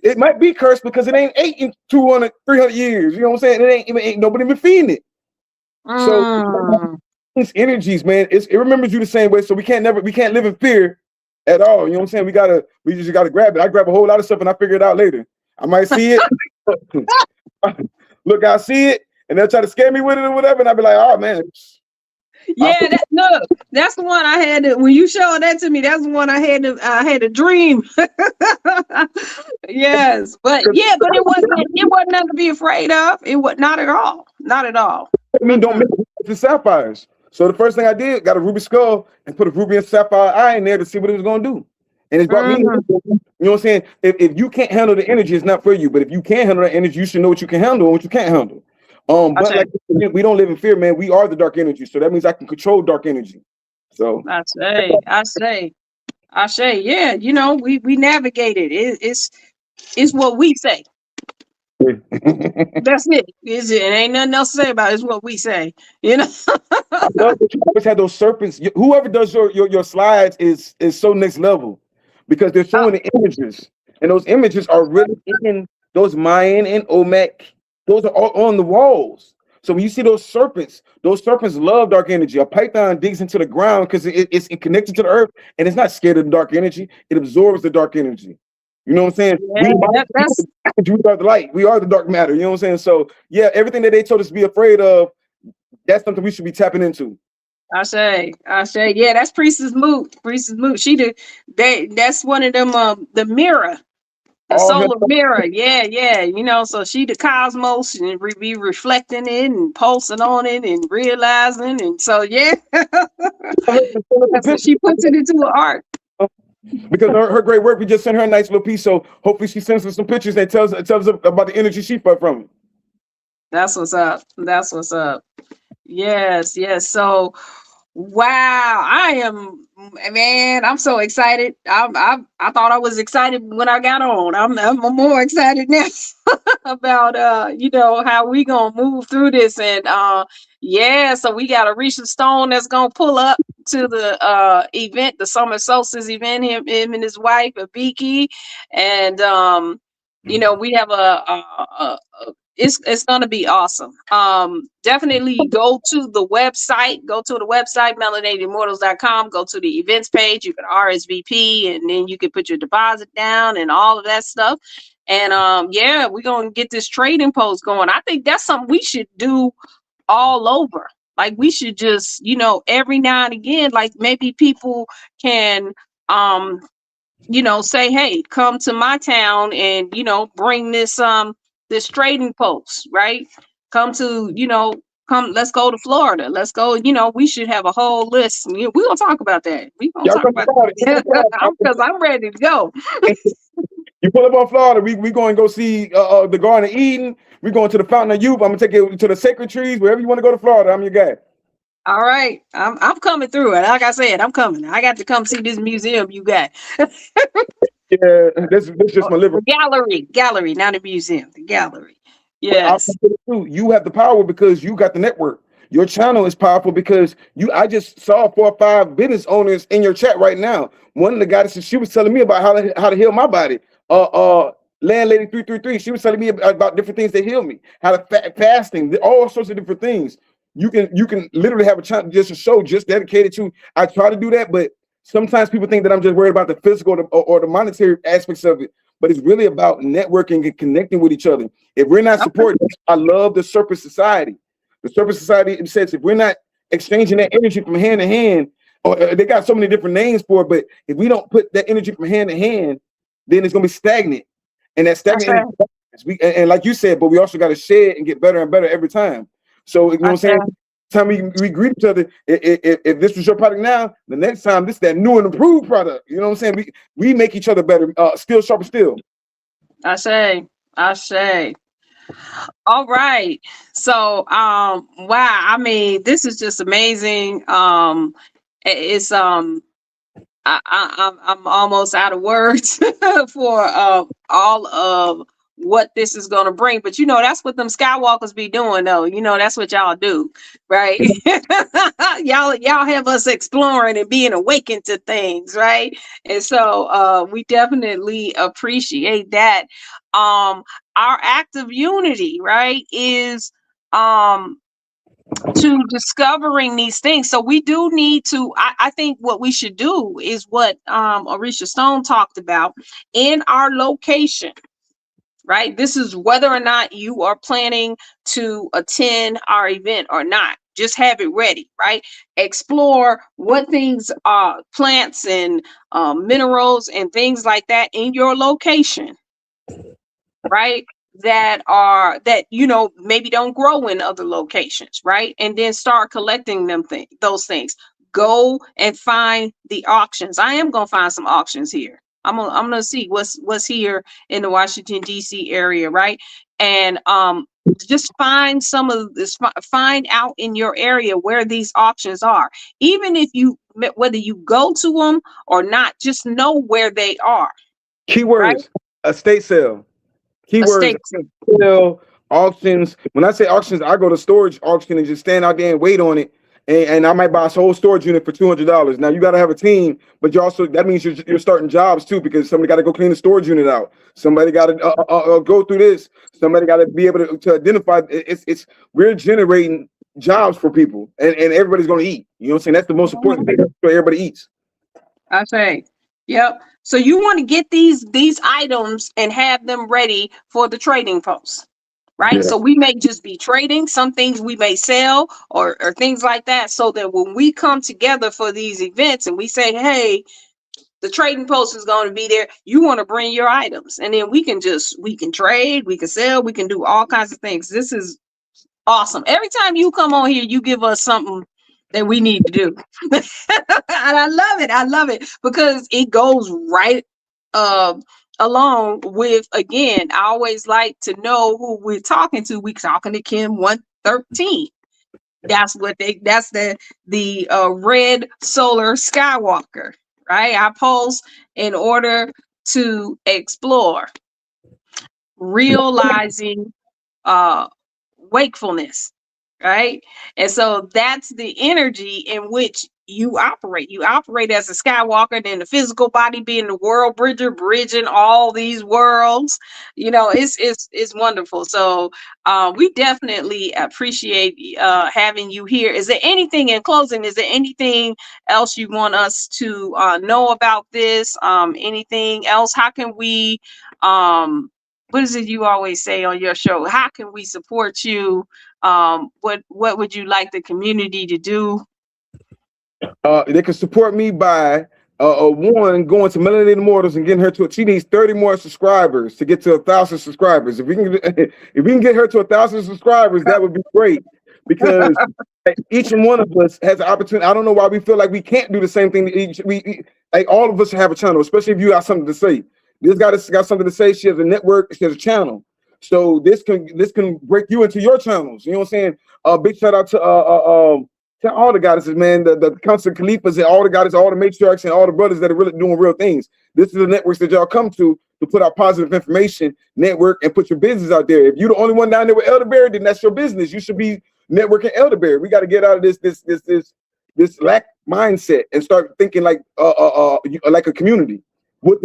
It might be cursed because it ain't ate in 200, 300 years. You know what I'm saying? It ain't nobody been feeding it. So these energies, man, it remembers you the same way. So we can't live in fear at all. You know what I'm saying? We just gotta grab it. I grab a whole lot of stuff and I figure it out later. I might see it. Look, I see it, and they'll try to scare me with it or whatever, and I'll be like, oh man. Yeah, that's the one I had to, when you showed that to me, that's the one I had to dream. Yes, but it wasn't nothing to be afraid of. It was not at all. I mean, don't make it the sapphires. So the first thing I did, got a ruby skull and put a ruby and sapphire eye in there to see what it was gonna do. And it's brought me, you know what I'm saying? If you can't handle the energy, it's not for you. But if you can handle the energy, you should know what you can handle and what you can't handle. But like we don't live in fear, man. We are the dark energy. So that means I can control dark energy. So I say, yeah, you know, we navigate it. It's what we say. That's it. It ain't nothing else to say about it. It's what we say. You know. I love that you always had those serpents. Whoever does your slides is so next level because they're showing the images, and those images are really in those Mayan and Olmec. Those are all on the walls. So when you see those serpents love dark energy. A python digs into the ground because it's connected to the earth, and it's not scared of the dark energy. It absorbs the dark energy. You know what I'm saying? Yeah, we are the light. We are the dark matter. You know what I'm saying? So yeah, everything that they told us to be afraid of, that's something we should be tapping into. I say, yeah, that's Priestess Moot. That's one of them, the mirror, the solar mirror. Yeah. You know, so she the cosmos and be reflecting it and pulsing on it and realizing. And so, yeah. So she puts it into her art. Because her great work, we just sent her a nice little piece. So hopefully she sends us some pictures that tells us about the energy she felt from it. That's what's up. Yes. So, wow, I'm so excited. I thought I was excited when I got on. I'm more excited now about you know, how we gonna move through this. And so we got a Risha Stone that's gonna pull up to the event, the summer solstice event, him and his wife Abiki. And you know, we have it's gonna be awesome. Definitely go to the website, melanatedimmortals.com, go to the events page, you can RSVP, and then you can put your deposit down and all of that stuff. And we're gonna get this trading post going. I think that's something we should do all over. Like we should just, you know, every now and again, like maybe people can you know, say, hey, come to my town and, you know, bring this trading post, right? Let's go to Florida. Let's go, you know, we should have a whole list. We're gonna talk about that. We're gonna talk about that because I'm ready to go. You pull up on Florida, we going to go see the Garden of Eden. We're going to the Fountain of Youth. I'm gonna take you to the Sacred Trees. Wherever you want to go to Florida, I'm your guy. All right, I'm coming through it. Like I said, I'm coming. I got to come see this museum you got. Yeah, this is just my living gallery, not a museum. The gallery. Yes. You have the power because you got the network. Your channel is powerful because I just saw 4 or 5 business owners in your chat right now. One of the goddesses, she was telling me about how to heal my body. Landlady 333, she was telling me about different things that heal me. How to fasting, all sorts of different things. You can literally have a channel, just a show just dedicated to. I try to do that, but sometimes people think that I'm just worried about the physical or the monetary aspects of it, but it's really about networking and connecting with each other. If we're not supporting, I love the Serpent Society. The Serpent Society says if we're not exchanging that energy from hand to hand, or they got so many different names for it, but if we don't put that energy from hand to hand, then it's gonna be stagnant. And that stagnant energy, and like you said, but we also got to share and get better and better every time. So you know what I'm saying? Time we greet each other. If this was your product now, the next time this is that new and improved product. You know what I'm saying? We make each other better. Still sharper still. I say. All right. So wow, I mean, this is just amazing. It's I'm almost out of words for all of what this is going to bring. But you know, that's what them Skywalkers be doing, though. You know, that's what y'all do, right? y'all have us exploring and being awakened to things, right? And so we definitely appreciate that. Our act of unity, right, is to discovering these things. So we do need to, I think what we should do is what Arisha Stone talked about in our location, right? This is whether or not you are planning to attend our event or not. Just have it ready, right? Explore what things are plants and minerals and things like that in your location, right? That you know, maybe don't grow in other locations, right? And then start collecting those things. Go and find the auctions. I am gonna find some auctions here. I'm gonna see what's here in the Washington DC area, right? And just find some of this. Find out in your area where these auctions are. Even if whether you go to them or not, just know where they are. Keywords: right? Estate sale. Keywords: sale, auctions. When I say auctions, I go to storage auction and just stand out there and wait on it. And I might buy a whole storage unit for $200. Now you got to have a team, but you also, that means you're starting jobs too, because somebody got to go clean the storage unit out. Somebody got to go through this. Somebody got to be able to identify. We're generating jobs for people, and everybody's going to eat. You know what I'm saying? That's the most important thing. So everybody eats. I say, yep. So you want to get these items and have them ready for the trading post, right? Yeah. So we may just be trading. Some things we may sell or things like that, so that when we come together for these events and we say, hey, the trading post is going to be there, you want to bring your items, and then we can trade, we can sell, we can do all kinds of things. This is awesome. Every time you come on here, you give us something that we need to do. And I love it because it goes right along with, again, I always like to know who we're talking to. We're talking to Kim 113. That's the red solar Skywalker, right? I post in order to explore, realizing wakefulness, right? And so that's the energy in which you operate. You operate as a Skywalker, then the physical body being the world bridger, bridging all these worlds. You know, it's wonderful. So we definitely appreciate having you here. Is there anything in closing? Is there anything else you want us to know about this? Anything else? How can we what is it you always say on your show? How can we support you? What would you like the community to do? They can support me by one, going to Melanin Immortals and getting her to. She needs 30 more subscribers to get to 1,000 subscribers. If we can get her to 1,000 subscribers, that would be great, because each one of us has an opportunity. I don't know why we feel like we can't do the same thing. Like all of us have a channel, especially if you got something to say. This guy got something to say. She has a network. She has a channel. So this can break you into your channels. You know what I'm saying? Big shout out to all the goddesses, man, the constant Khalifas and all the goddesses, all the matriarchs and all the brothers that are really doing real things. This is the networks that y'all come to put out positive information, network, and put your business out there. If you're the only one down there with elderberry, then that's your business. You should be networking elderberry. We got to get out of this lack mindset and start thinking like a community. What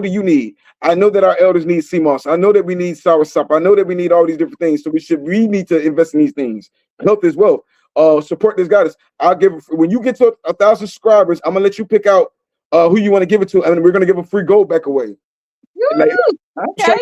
do you need? I know that our elders need CMOS. I know that we need soursop. I know that we need all these different things. So we need to invest in these things. Health as well. support this goddess. I'll give when you get to 1,000 subscribers, I'm gonna let you pick out who you want to give it to, and we're gonna give a free gold back away. Like, okay.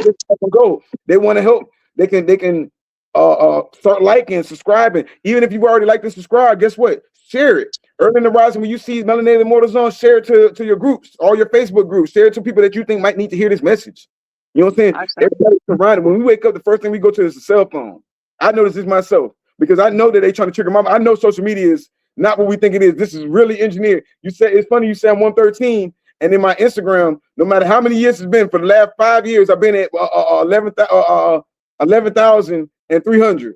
Gold. They want to help. They can start liking, subscribing. Even if you've already liked and subscribed, guess what? Share it. Early in the rising, when you see Melanated Immortals on, share it to your groups, all your Facebook groups. Share it to people that you think might need to hear this message. You know what I'm saying? Everybody's surrounded. When we wake up, the first thing we go to is the cell phone. I notice this myself because I know that they trying to trigger mama. I know social media is not what we think it is. This is really engineered. You say it's funny. You say I'm 113, and in my Instagram, no matter how many years it's been, for the last 5 years, I've been at 11,300.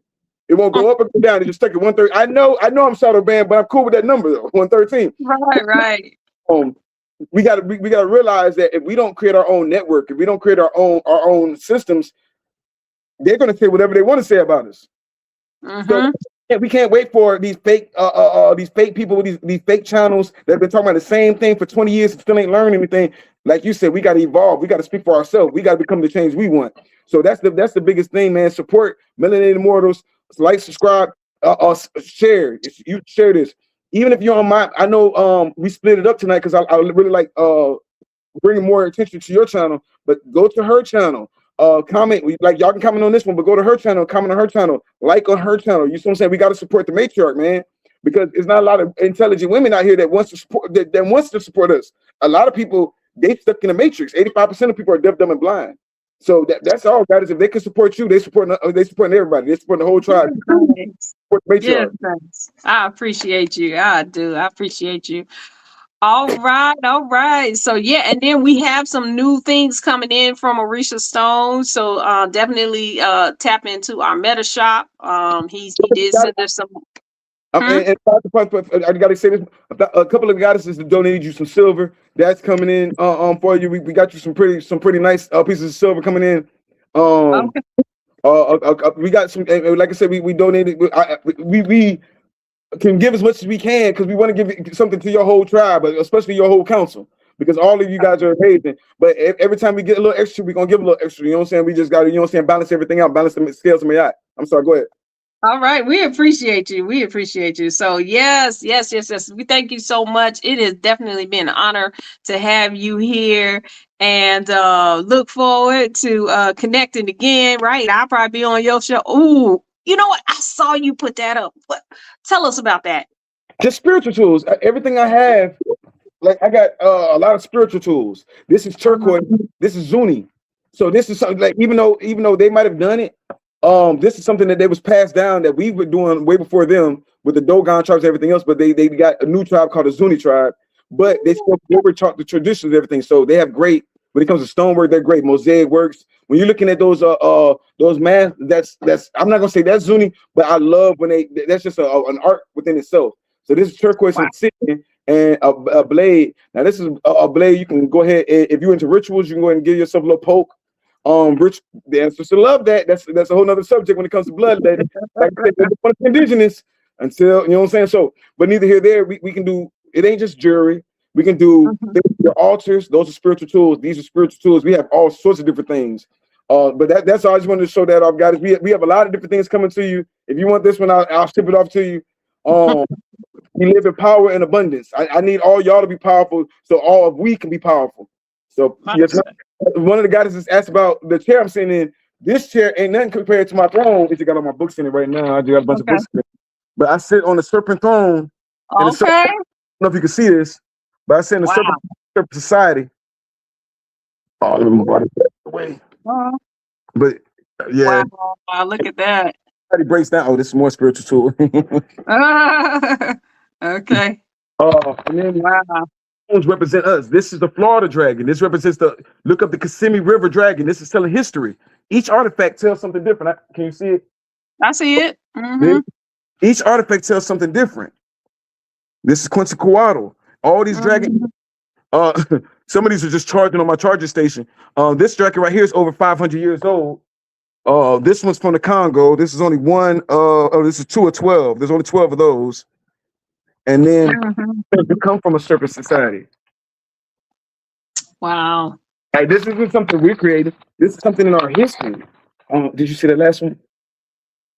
It won't go up or go down. It just stuck at 130. I know I'm shadow banned, but I'm cool with that number though. 113. Right. We gotta realize that if we don't create our own network, if we don't create our own systems, they're gonna say whatever they want to say about us. So we can't wait for these fake people with these fake channels that have been talking about the same thing for 20 years and still ain't learned anything. Like you said, we got to evolve. We got to speak for ourselves. We got to become the change we want. So that's the biggest thing, man. Support Melanated Immortals. Like, subscribe, share. You share this. Even if you're on my, I know we split it up tonight because I really like bringing more attention to your channel. But go to her channel. Comment, like y'all can comment on this one, but go to her channel, comment on her channel, like on her channel. You see what I'm saying? We got to support the matriarch, man, because there's not a lot of intelligent women out here that wants to support that wants to support us. A lot of people, they stuck in the matrix. 85% of people are deaf, dumb, and blind. So that's all that is. If they can support you, they support everybody. They support the whole tribe. Support the matriarch. Yes, I appreciate you. I do. I appreciate you. All right. So yeah, and then we have some new things coming in from Orisha Stone. So definitely tap into our meta shop. He did send us some. And I gotta say this: a couple of goddesses that donated you some silver. That's coming in for you. We got you some pretty nice pieces of silver coming in. We got some. Like I said, we donated. We can give as much as we can because we want to give something to your whole tribe, but especially your whole council, because all of you guys are amazing. But every time we get a little extra, we're gonna give a little extra. You know what I'm saying? We just got to, you know what I'm saying, balance everything out, balance the scales of my eye. I'm sorry, go ahead. All right, we appreciate you. So yes. We thank you so much. It has definitely been an honor to have you here, and look forward to connecting again. Right, I'll probably be on your show. Ooh, you know what? I saw you put that up. Tell us about that. Just spiritual tools. Everything I have, like I got a lot of spiritual tools. This is turquoise. This is Zuni. So this is something like even though they might have done it, this is something that they was passed down that we were doing way before them with the Dogon tribes and everything else. But they got a new tribe called the Zuni tribe. But they were taught the traditions and everything. So they have great when it comes to stonework. They're great mosaic works. When you're looking at those math, that's I'm not gonna say that's Zuni, but I love when that's just an art within itself. So this is turquoise insignia and a blade. Now this is a blade. You can go ahead, if you're into rituals, you can go ahead and give yourself a little poke. Rich dancers love that. That's a whole nother subject when it comes to blood. Like I said, indigenous until, you know what I'm saying. So, but neither here there. We can do. It ain't just jewelry. We can do your altars. Those are spiritual tools. These are spiritual tools. We have all sorts of different things. But that's all I just wanted to show that off, guys. We have a lot of different things coming to you. If you want this one, I'll ship it off to you. We live in power and abundance. I need all y'all to be powerful, so all of we can be powerful. So yes, one of the goddesses asked about the chair I'm sitting in. This chair ain't nothing compared to my throne. It's got all my books in it right now. I do got a bunch of books in it. But I sit on the serpent throne. I don't know if you can see this, but I sit in the serpent society. Oh, let me move away. But yeah. Wow, look at that. He breaks down. Oh, this is more spiritual tool. Okay. And then represent us. This is the Florida dragon. This represents look up the Kissimmee River dragon. This is telling history. Each artifact tells something different. Can you see it? I see it. Each artifact tells something different. This is Quetzalcoatl. All these dragons. Some of these are just charging on my charger station. This dragon right here is over 500 years old. This one's from the Congo. This is only one. This is 2 of 12. There's only 12 of those. And then you come from a serpent society. Wow. Like, this isn't something we created. This is something in our history. Did you see that last one?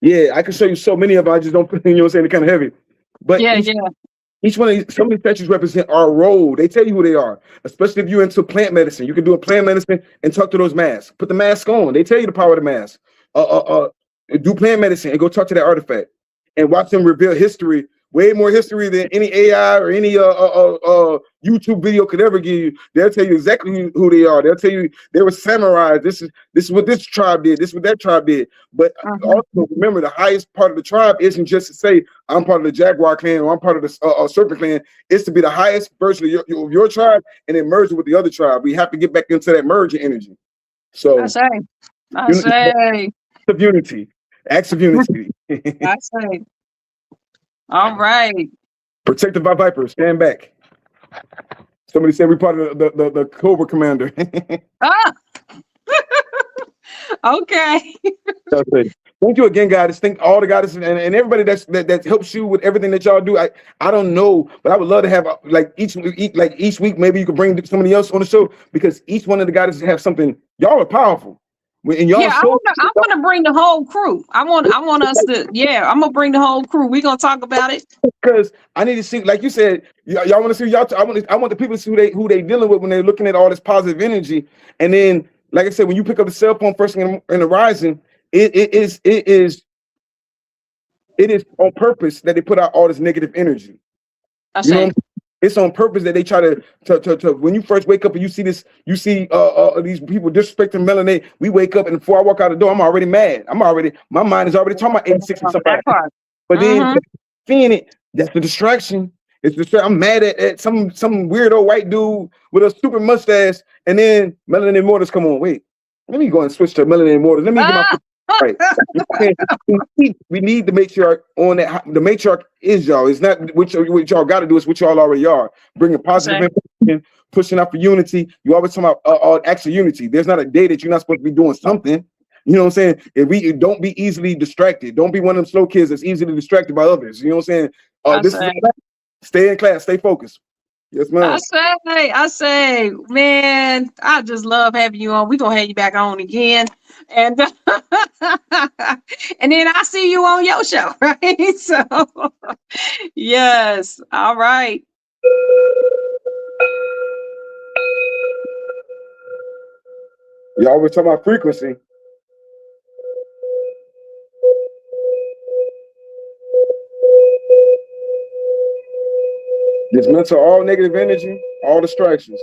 Yeah, I can show you so many of them. I just don't put, you know what I'm saying, they're kind of heavy. But Yeah, yeah. each one of these, some of these statues represent our role. They tell you who they are, especially if you're into plant medicine. You can do a plant medicine and talk to those masks. Put the mask on. They tell you the power of the mask. Do plant medicine and go talk to that artifact and watch them reveal history, way more history than any AI or any YouTube video could ever give you. They'll tell you exactly who they are. They'll tell you they were samurais. This is what this tribe did. This is what that tribe did. But also remember, the highest part of the tribe isn't just to say I'm part of the Jaguar clan or I'm part of the Serpent clan. It's to be the highest version of your tribe and then merge it with the other tribe. We have to get back into that merging energy. So I say. of unity, acts of unity. I say. All right. Protected by Vipers, stand back. Somebody said we're part of the Cobra Commander. Ah. Okay. Thank you again, guys. Thank all the guys and everybody that helps you with everything that y'all do. I don't know, but I would love to have like each week, maybe you could bring somebody else on the show because each one of the guys have something. Y'all are powerful. And y'all I want to bring the whole crew. I want us to. Yeah, I'm gonna bring the whole crew. We're gonna talk about it because I need to see, like you said, y'all want to see y'all. I want the people to see who they dealing with when they're looking at all this positive energy. And then, like I said, when you pick up the cell phone first thing in the rising, it is on purpose that they put out all this negative energy. You know, it's on purpose that they try to when you first wake up and you see these people disrespecting melanin. We wake up and before I walk out the door, I'm already mad. My mind is already talking about 86 and somebody. But then seeing it, that's the distraction. I'm mad at some weirdo white dude with a stupid mustache, and then Melanin Immortals come on. Wait, let me go and switch to Melanin Immortals. Let me get my right. We need the matriarch on that. The matriarch is y'all. It's not what y'all got to do. It's what y'all already are. Bringing positive information, pushing out for unity. You always talk about acts of unity. There's not a day that you're not supposed to be doing something. You know what I'm saying? If we don't be easily distracted. Don't be one of them slow kids that's easily distracted by others. You know what I'm saying? Stay in class. Stay focused. Yes, ma'am. I say, man, I just love having you on. We're gonna have you back on again. And and then I see you on your show, right? So yes, all right. You always talk about frequency. Dismantle all negative energy, all distractions.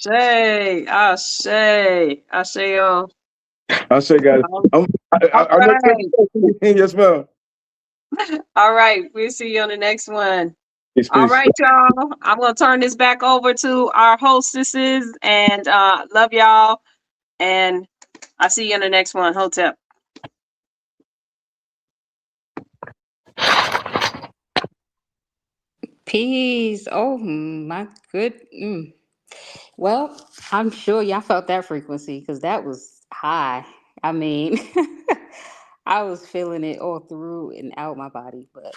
I say, y'all. I say, guys. Yes, ma'am. All right, we'll see you on the next one. Peace, all peace. right, y'all. I'm gonna turn this back over to our hostesses and love y'all. And I'll see you on the next one. Hotep. Peace. Oh my good. Well, I'm sure y'all felt that frequency because that was high. I mean, I was feeling it all through and out my body. But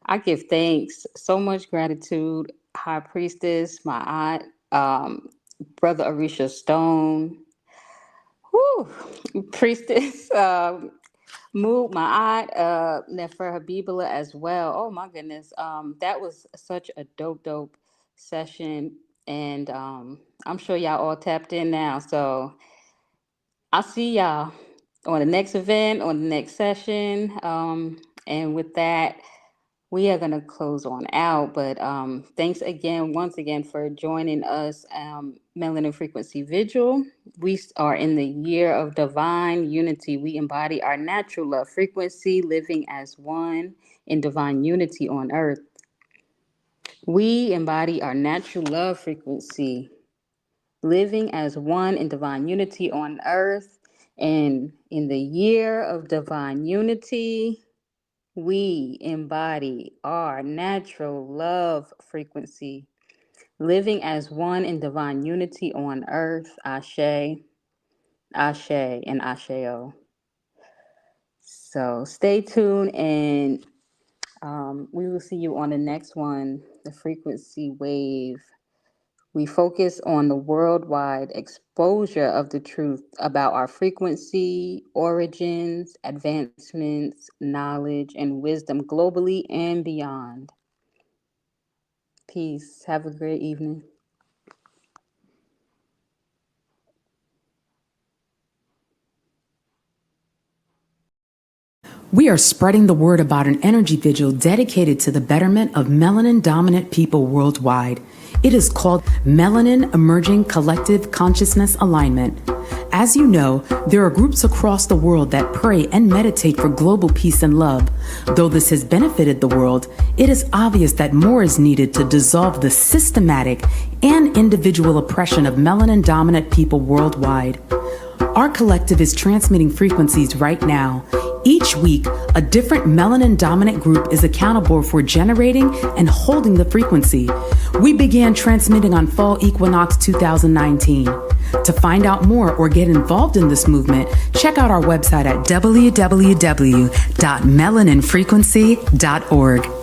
I give thanks, so much gratitude, High Priestess, my aunt, Brother Arisha Stone, Priestess, Mood, my aunt, Nefer Habibula as well. Oh my goodness. That was such a dope session. And I'm sure y'all all tapped in now. So I'll see y'all on the next event, on the next session. And with that, we are going to close on out. But thanks again, once again, for joining us, Melanin Frequency Vigil. We are in the year of divine unity. We embody our natural love frequency, living as one in divine unity on earth. We embody our natural love frequency, living as one in divine unity on earth. And in the year of divine unity, we embody our natural love frequency, living as one in divine unity on earth. Ashe, Ashe, and Asheo. So stay tuned and We will see you on the next one, the frequency wave. We focus on the worldwide exposure of the truth about our frequency, origins, advancements, knowledge, and wisdom globally and beyond. Peace. Have a great evening. We are spreading the word about an energy vigil dedicated to the betterment of melanin dominant people worldwide. It is called Melanin Emerging Collective Consciousness Alignment. As you know, there are groups across the world that pray and meditate for global peace and love. Though this has benefited the world, it is obvious that more is needed to dissolve the systematic and individual oppression of melanin dominant people worldwide. Our collective is transmitting frequencies right now. Each week, a different melanin-dominant group is accountable for generating and holding the frequency. We began transmitting on Fall Equinox 2019. To find out more or get involved in this movement, check out our website at www.melaninfrequency.org.